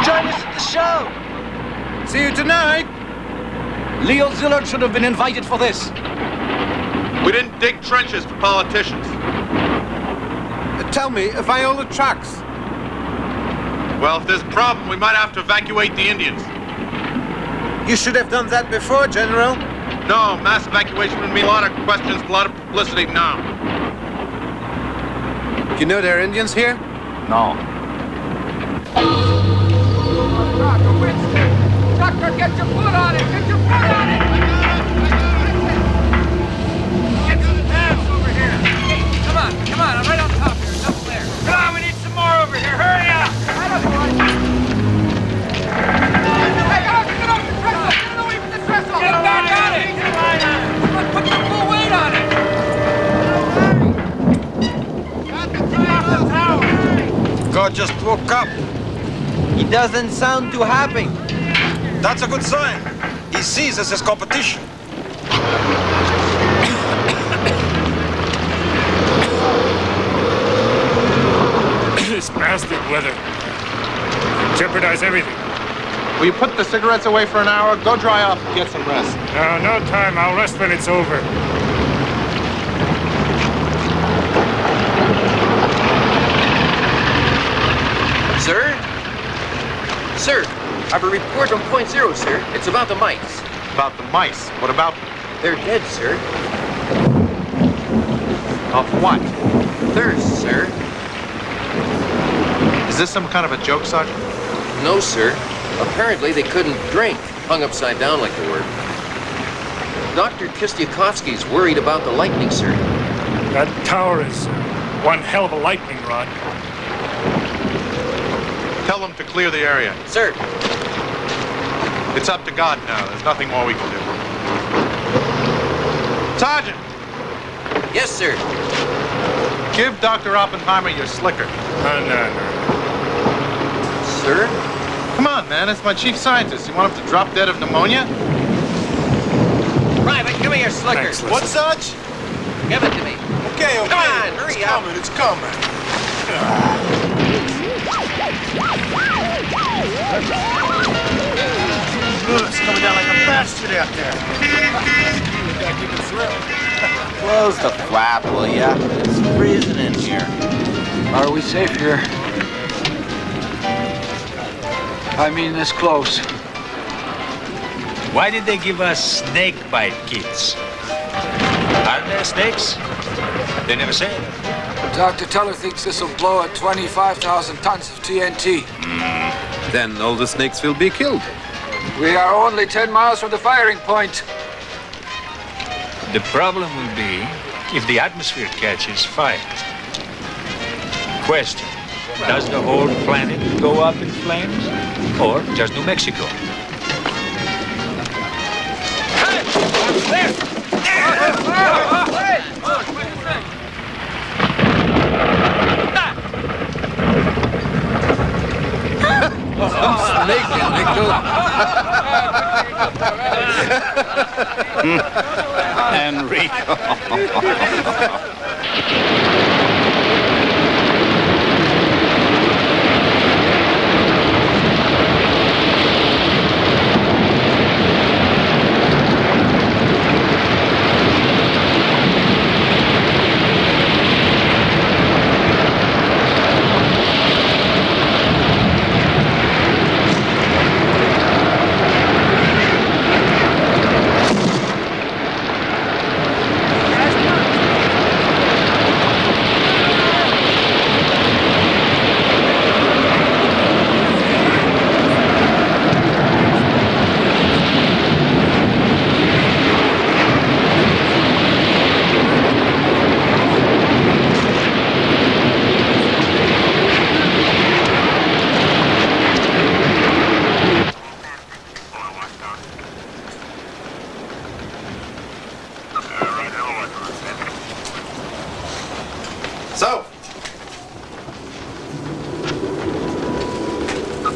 Join us at the show. See you tonight. Leo Zillard should have been invited for this. We didn't dig trenches for politicians. Tell me if I own the trucks. Well, if there's a problem, we might have to evacuate the Indians. You should have done that before, General. No, mass evacuation would mean a lot of questions, a lot of publicity now. You know there are Indians here? No. Doctor, get your foot on it! Get your foot on it! Get some tabs over here. Come on, I'm right on top here. Enough there. Come on, we need some more over here. Hurry up! Right up, boys. Hey, get off the trestle! Get away from the trestle! Get back on it! Come on, put your full weight on it! Get off the tower! God just woke up. He doesn't sound too happy. That's a good sign. He sees us as competition. This bastard weather. Jeopardize everything. Will you put the cigarettes away for an hour? Go dry off and get some rest. No time. I'll rest when it's over. Sir? Sir, I have a report on point zero, sir. It's about the mice. About the mice? What about them? They're dead, sir. Of what? Thirst, sir. Is this some kind of a joke, Sergeant? No, sir. Apparently they couldn't drink, hung upside down like they were. Dr. Kistiakovsky's worried about the lightning, sir. That tower is one hell of a lightning rod. Tell them to clear the area. Sir. It's up to God now. There's nothing more we can do. Sergeant! Yes, sir. Give Dr. Oppenheimer your slicker. No. Sir? Come on, man. It's my chief scientist. You want him to drop dead of pneumonia? Private, give me your slicker. Thanks, What, Sarge? Give it to me. Okay. Come on, hurry up. It's coming. It's coming down like a bastard out there. Close the flap, will ya? It's freezing in here. Are we safe here? I mean, this close. Why did they give us snake bite kits? Are there snakes? They never said. Dr. Teller thinks this will blow at 25,000 tons of TNT. Then all the snakes will be killed. We are only 10 miles from the firing point. The problem will be if the atmosphere catches fire. Question, does the whole planet go up in flames or just New Mexico? There! Snake, Enrico.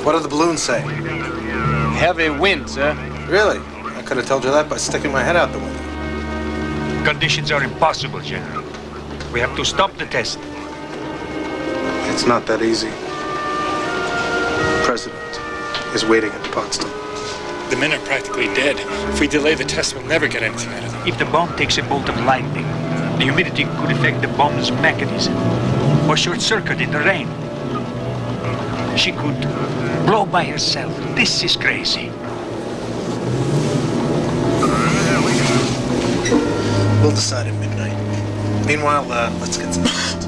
What did the balloon say? Heavy wind, sir. Really? I could have told you that by sticking my head out the window. Conditions are impossible, General. We have to stop the test. It's not that easy. The president is waiting at Potsdam. The men are practically dead. If we delay the test, we'll never get anything out of them. If the bomb takes a bolt of lightning, the humidity could affect the bomb's mechanism or short circuit in the rain. She could blow by herself. This is crazy. We'll decide at midnight. Meanwhile, let's get some rest.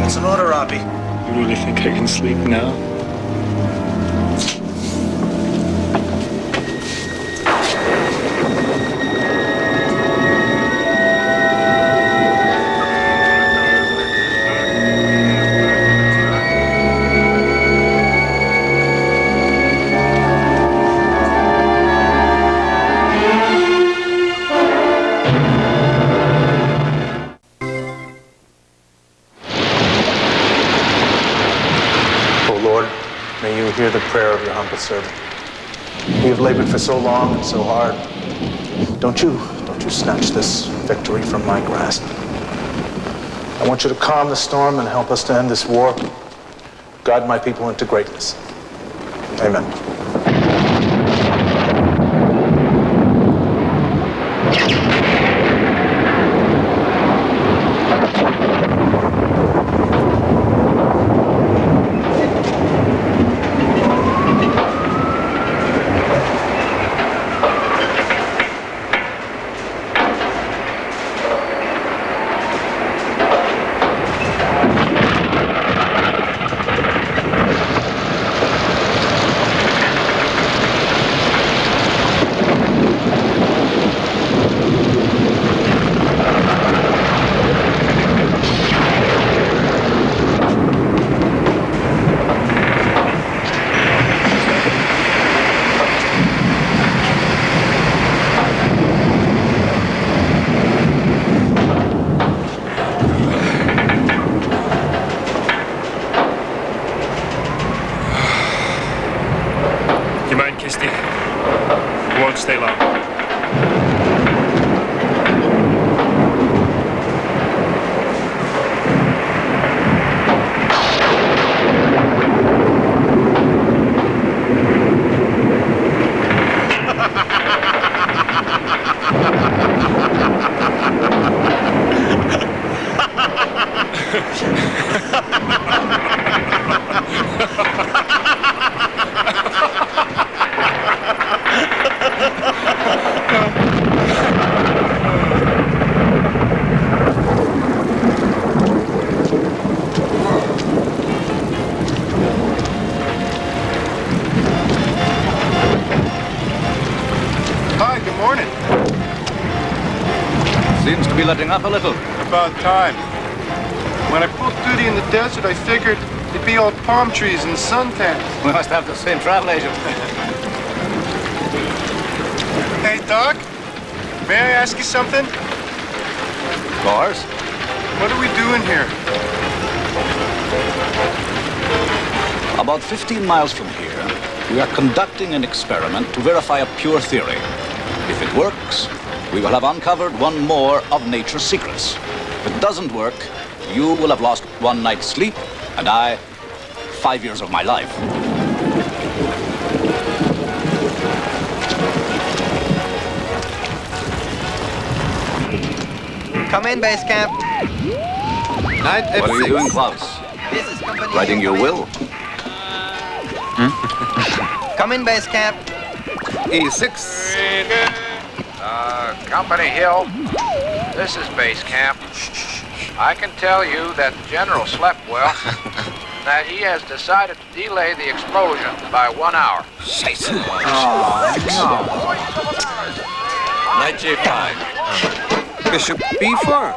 What's an order, Robbie? You really think I can sleep now? Hear the prayer of your humble servant. We have labored for so long and so hard. Don't you snatch this victory from my grasp. I want you to calm the storm and help us to end this war. Guide my people into greatness. Amen. Stay low. Seems to be letting up a little. About time. When I pulled duty in the desert, I figured it'd be all palm trees and suntans. We must have the same travel agent. Hey, Doc. May I ask you something? Of course. What are we doing here? About 15 miles from here, we are conducting an experiment to verify a pure theory. If it works, we will have uncovered one more of nature's secrets. If it doesn't work, you will have lost one night's sleep, and I, 5 years of my life. Come in, base camp. What are you doing, Klaus? This is company. Writing your will? Come in, base camp. E6. Company Hill, this is base camp. I can tell you that the General slept well, that he has decided to delay the explosion by 1 hour. Scheiße. Night J5. Bishop B4.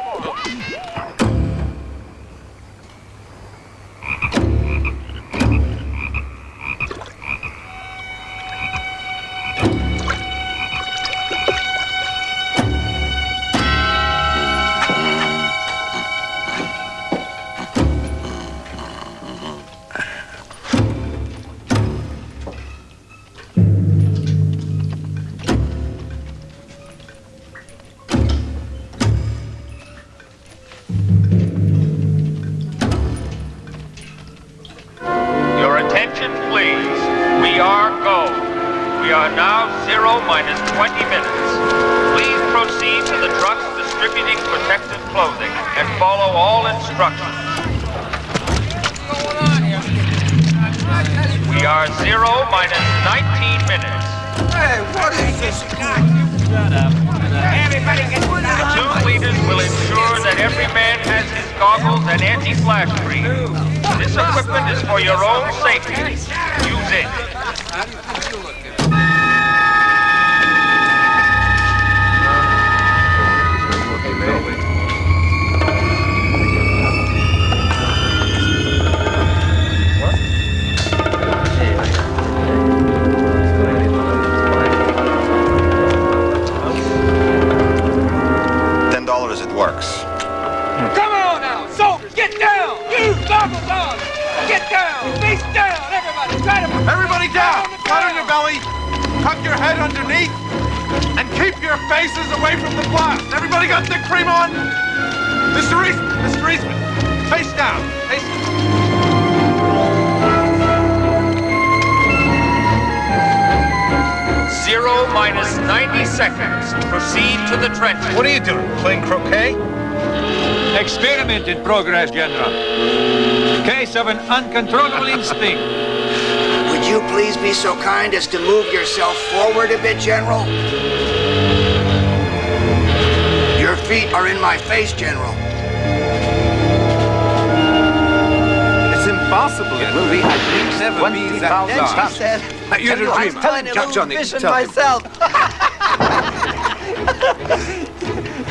In progress, General. Case of an uncontrollable instinct. Would you please be so kind as to move yourself forward a bit, General? Your feet are in my face, General. It's impossible. It will be at least 20,000 tons. You're a dreamer. Tell him, Johnny, vision tell him. myself.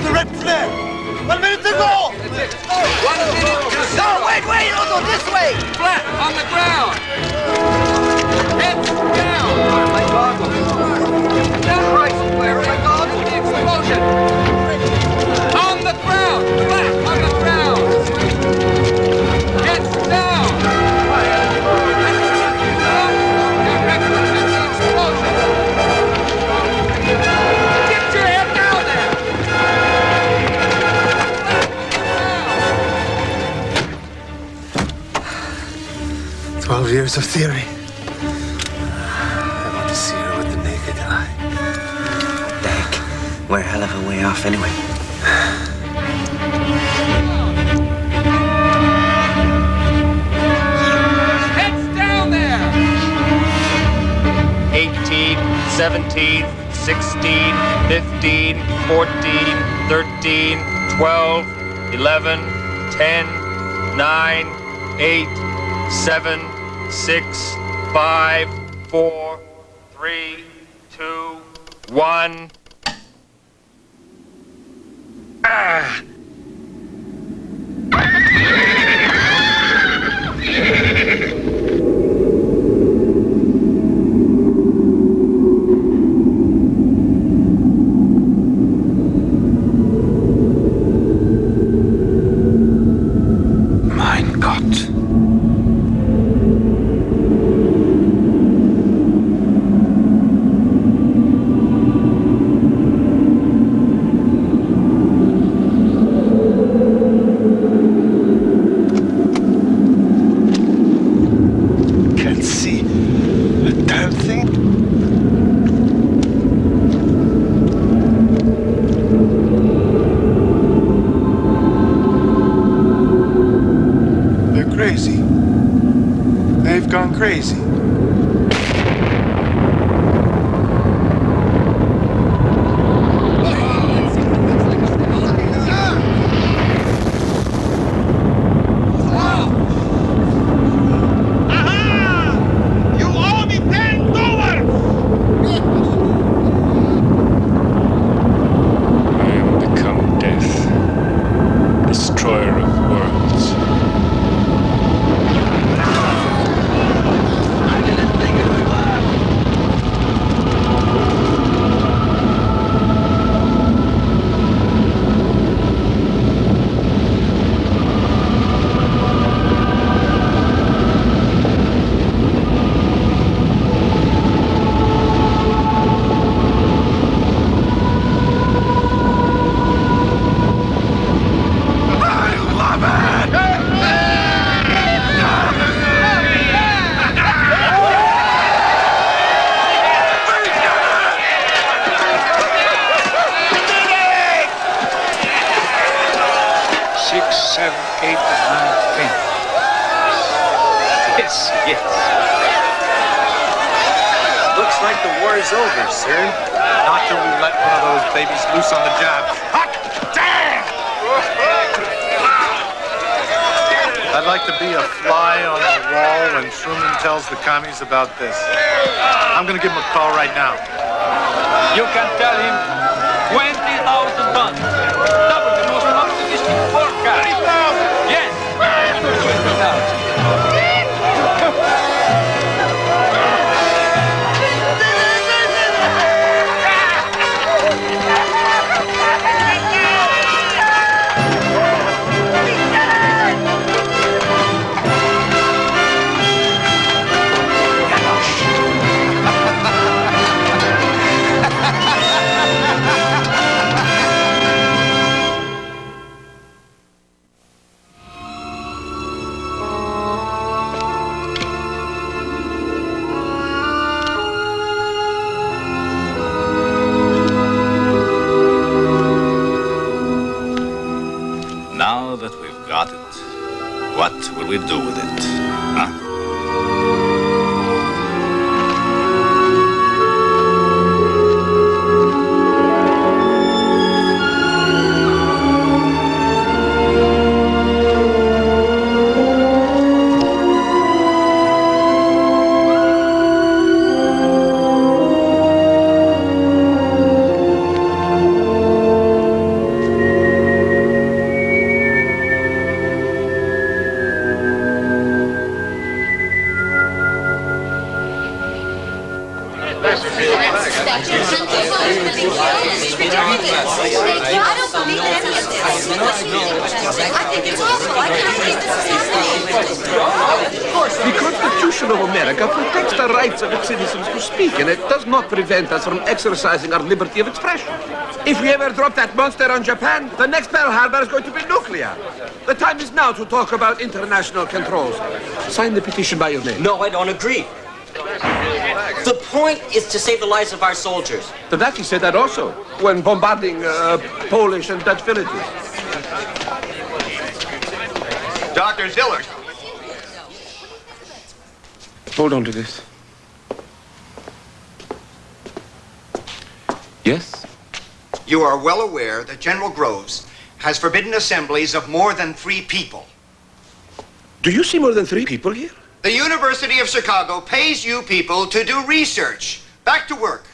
The red flare! 1 minute to go! 1 minute to go! No, wait, no, this way! Flat on the ground! Heads down! My goggles! That's right, where are my goggles? The explosion! On the ground! Flat on the ground! Heads down! Direct at the explosion! Get your head down there! 12 years of theory. I want to see her with the naked eye. Dang, we're a hell of a way off anyway. Heads down there! 18, 17, 16, 15, 14, 13, 12, 11, 10, 9, 8, 7, 6, 5, 4, 3, 2, 1. Crazy. About this. I'm gonna give him a call right now. You can tell him 20,000 tons. Double the most optimistic forecast. 30,000! Yes! 20,000. Now that we've got it, what will we do with it, huh? The Constitution of America protects the rights of its citizens to speak, and it does not prevent us from exercising our liberty of expression. If we ever drop that monster on Japan, the next Pearl Harbor is going to be nuclear. The time is now to talk about international controls. Sign the petition by your name. No, I don't agree. The point is to save the lives of our soldiers. The Nazis said that also, when bombarding Polish and Dutch villages. Dr. Ziller. Hold on to this. Yes? You are well aware that General Groves has forbidden assemblies of more than 3 people. Do you see more than 3 people here? The University of Chicago pays you people to do research. Back to work.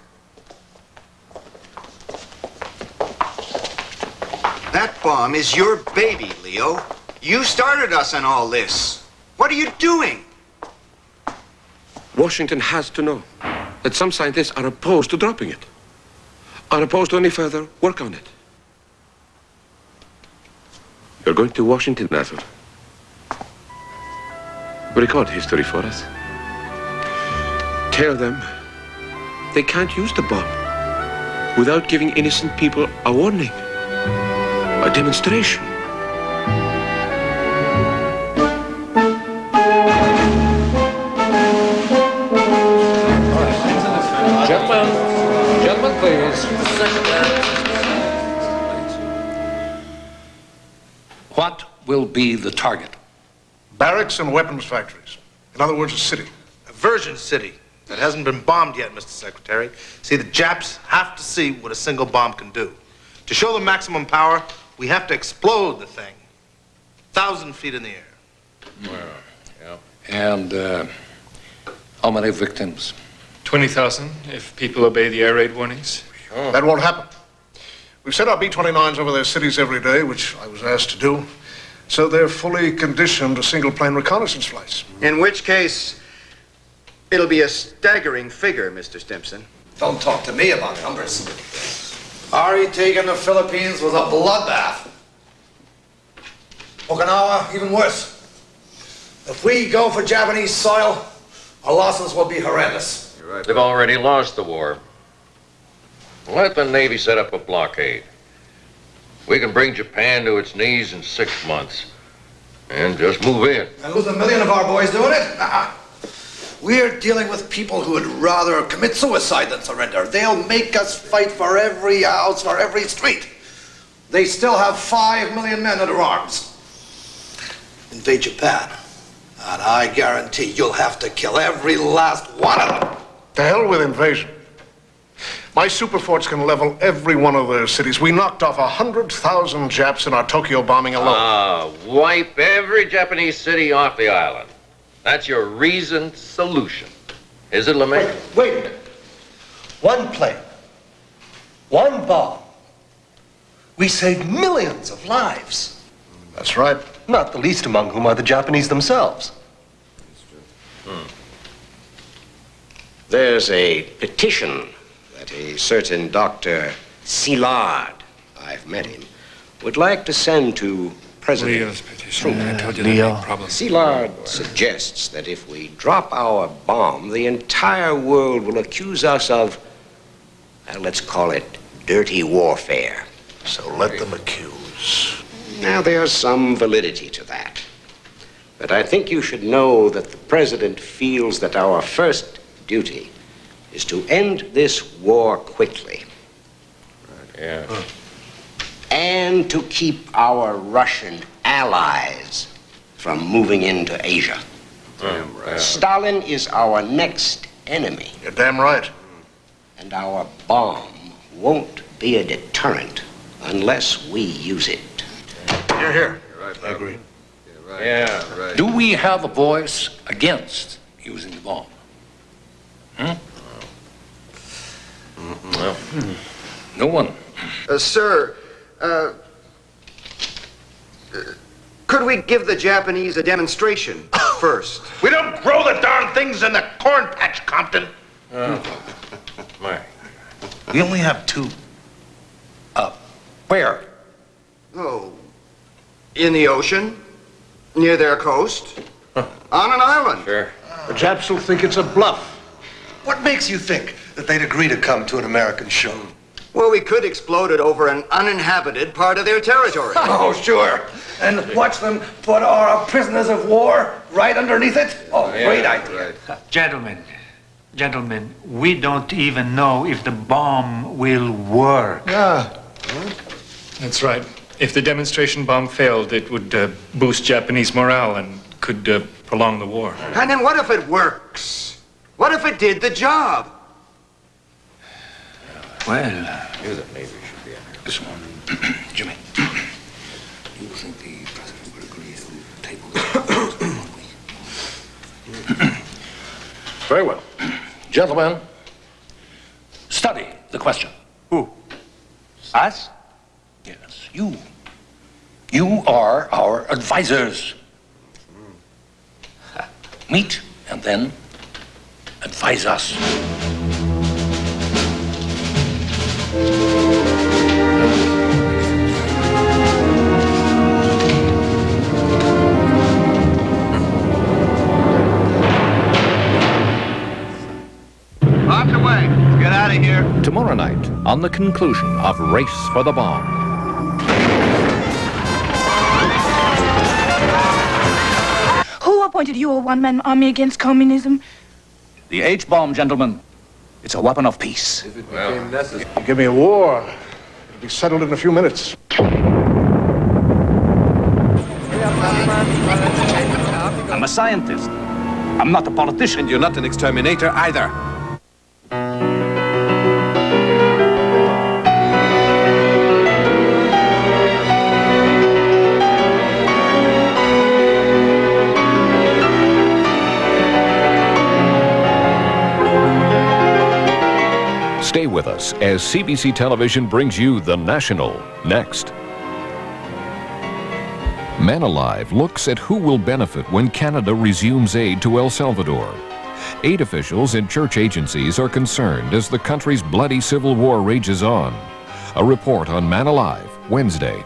That bomb is your baby, Leo. You started us on all this. What are you doing? Washington has to know that some scientists are opposed to dropping it, are opposed to any further work on it. You're going to Washington, Ethel. Record history for us. Tell them they can't use the bomb without giving innocent people a warning, a demonstration. Gentlemen, please. What will be the target? Barracks and weapons factories. In other words, a city. A virgin city that hasn't been bombed yet, Mr. Secretary. See, the Japs have to see what a single bomb can do. To show them maximum power, we have to explode the thing. 1,000 feet in the air. Well, yeah. And how many victims? 20,000 if people obey the air raid warnings. Sure. That won't happen. We've sent our B-29s over their cities every day, which I was asked to do, so they're fully conditioned to single-plane reconnaissance flights. In which case, it'll be a staggering figure, Mr. Stimson. Don't talk to me about numbers. Our retake in the Philippines was a bloodbath. Okinawa, even worse. If we go for Japanese soil, our losses will be horrendous. You're right. They've already lost the war. Let the Navy set up a blockade. We can bring Japan to its knees in 6 months and just move in. And lose 1 million of our boys doing it? We're dealing with people who would rather commit suicide than surrender. They'll make us fight for every house, for every street. They still have 5 million men under arms. Invade Japan, and I guarantee you'll have to kill every last one of them. To hell with invasion. My super forts can level every one of their cities. We knocked off 100,000 Japs in our Tokyo bombing alone. Wipe every Japanese city off the island. That's your reasoned solution. Is it, LeMay? Wait a minute. One plane, one bomb. We saved millions of lives. That's right. Not the least among whom are the Japanese themselves. There's a petition that a certain Dr. Szilard, I've met him, would like to send to President Leo's petition. I told you Leo. there'd be problems. Szilard suggests that if we drop our bomb, the entire world will accuse us of, let's call it, dirty warfare. So let them accuse. Now, there's some validity to that. But I think you should know that the President feels that our first duty is to end this war quickly. Yeah. And to keep our Russian allies from moving into Asia. Damn right. Stalin is our next enemy. You're damn right. And our bomb won't be a deterrent unless we use it. You're here. You're right, I agree. You're right. Yeah, right. Do we have a voice against using the bomb? Well, No one. Sir, could we give the Japanese a demonstration first? We don't grow the darn things in the corn patch, Compton. my. We only have 2. Where? Oh, in the ocean, near their coast, on an island. Sure. The Japs will think it's a bluff. What makes you think that they'd agree to come to an American show? Well, we could explode it over an uninhabited part of their territory. Oh, sure. And watch them put our prisoners of war right underneath it? Oh, great idea. Gentlemen, we don't even know if the bomb will work. Yeah. That's right. If the demonstration bomb failed, it would boost Japanese morale and could prolong the war. And then what if it works? What if it did the job? Well, You the Navy should be in here. This one. Jimmy. You think the president would agree to table this? Very well. Gentlemen, study the question. Who? Us? Yes, you. You are our advisors. Meet and then advise us. Locked away. Get out of here. Tomorrow night, on the conclusion of Race for the Bomb. Who appointed you a one-man army against communism? The H-bomb, gentlemen. It's a weapon of peace. If it became necessary. You give me a war, it'll be settled in a few minutes. I'm a scientist. I'm not a politician. And you're not an exterminator either. Stay with us as CBC Television brings you The National next. Man Alive looks at who will benefit when Canada resumes aid to El Salvador. Aid officials and church agencies are concerned as the country's bloody civil war rages on. A report on Man Alive, Wednesday.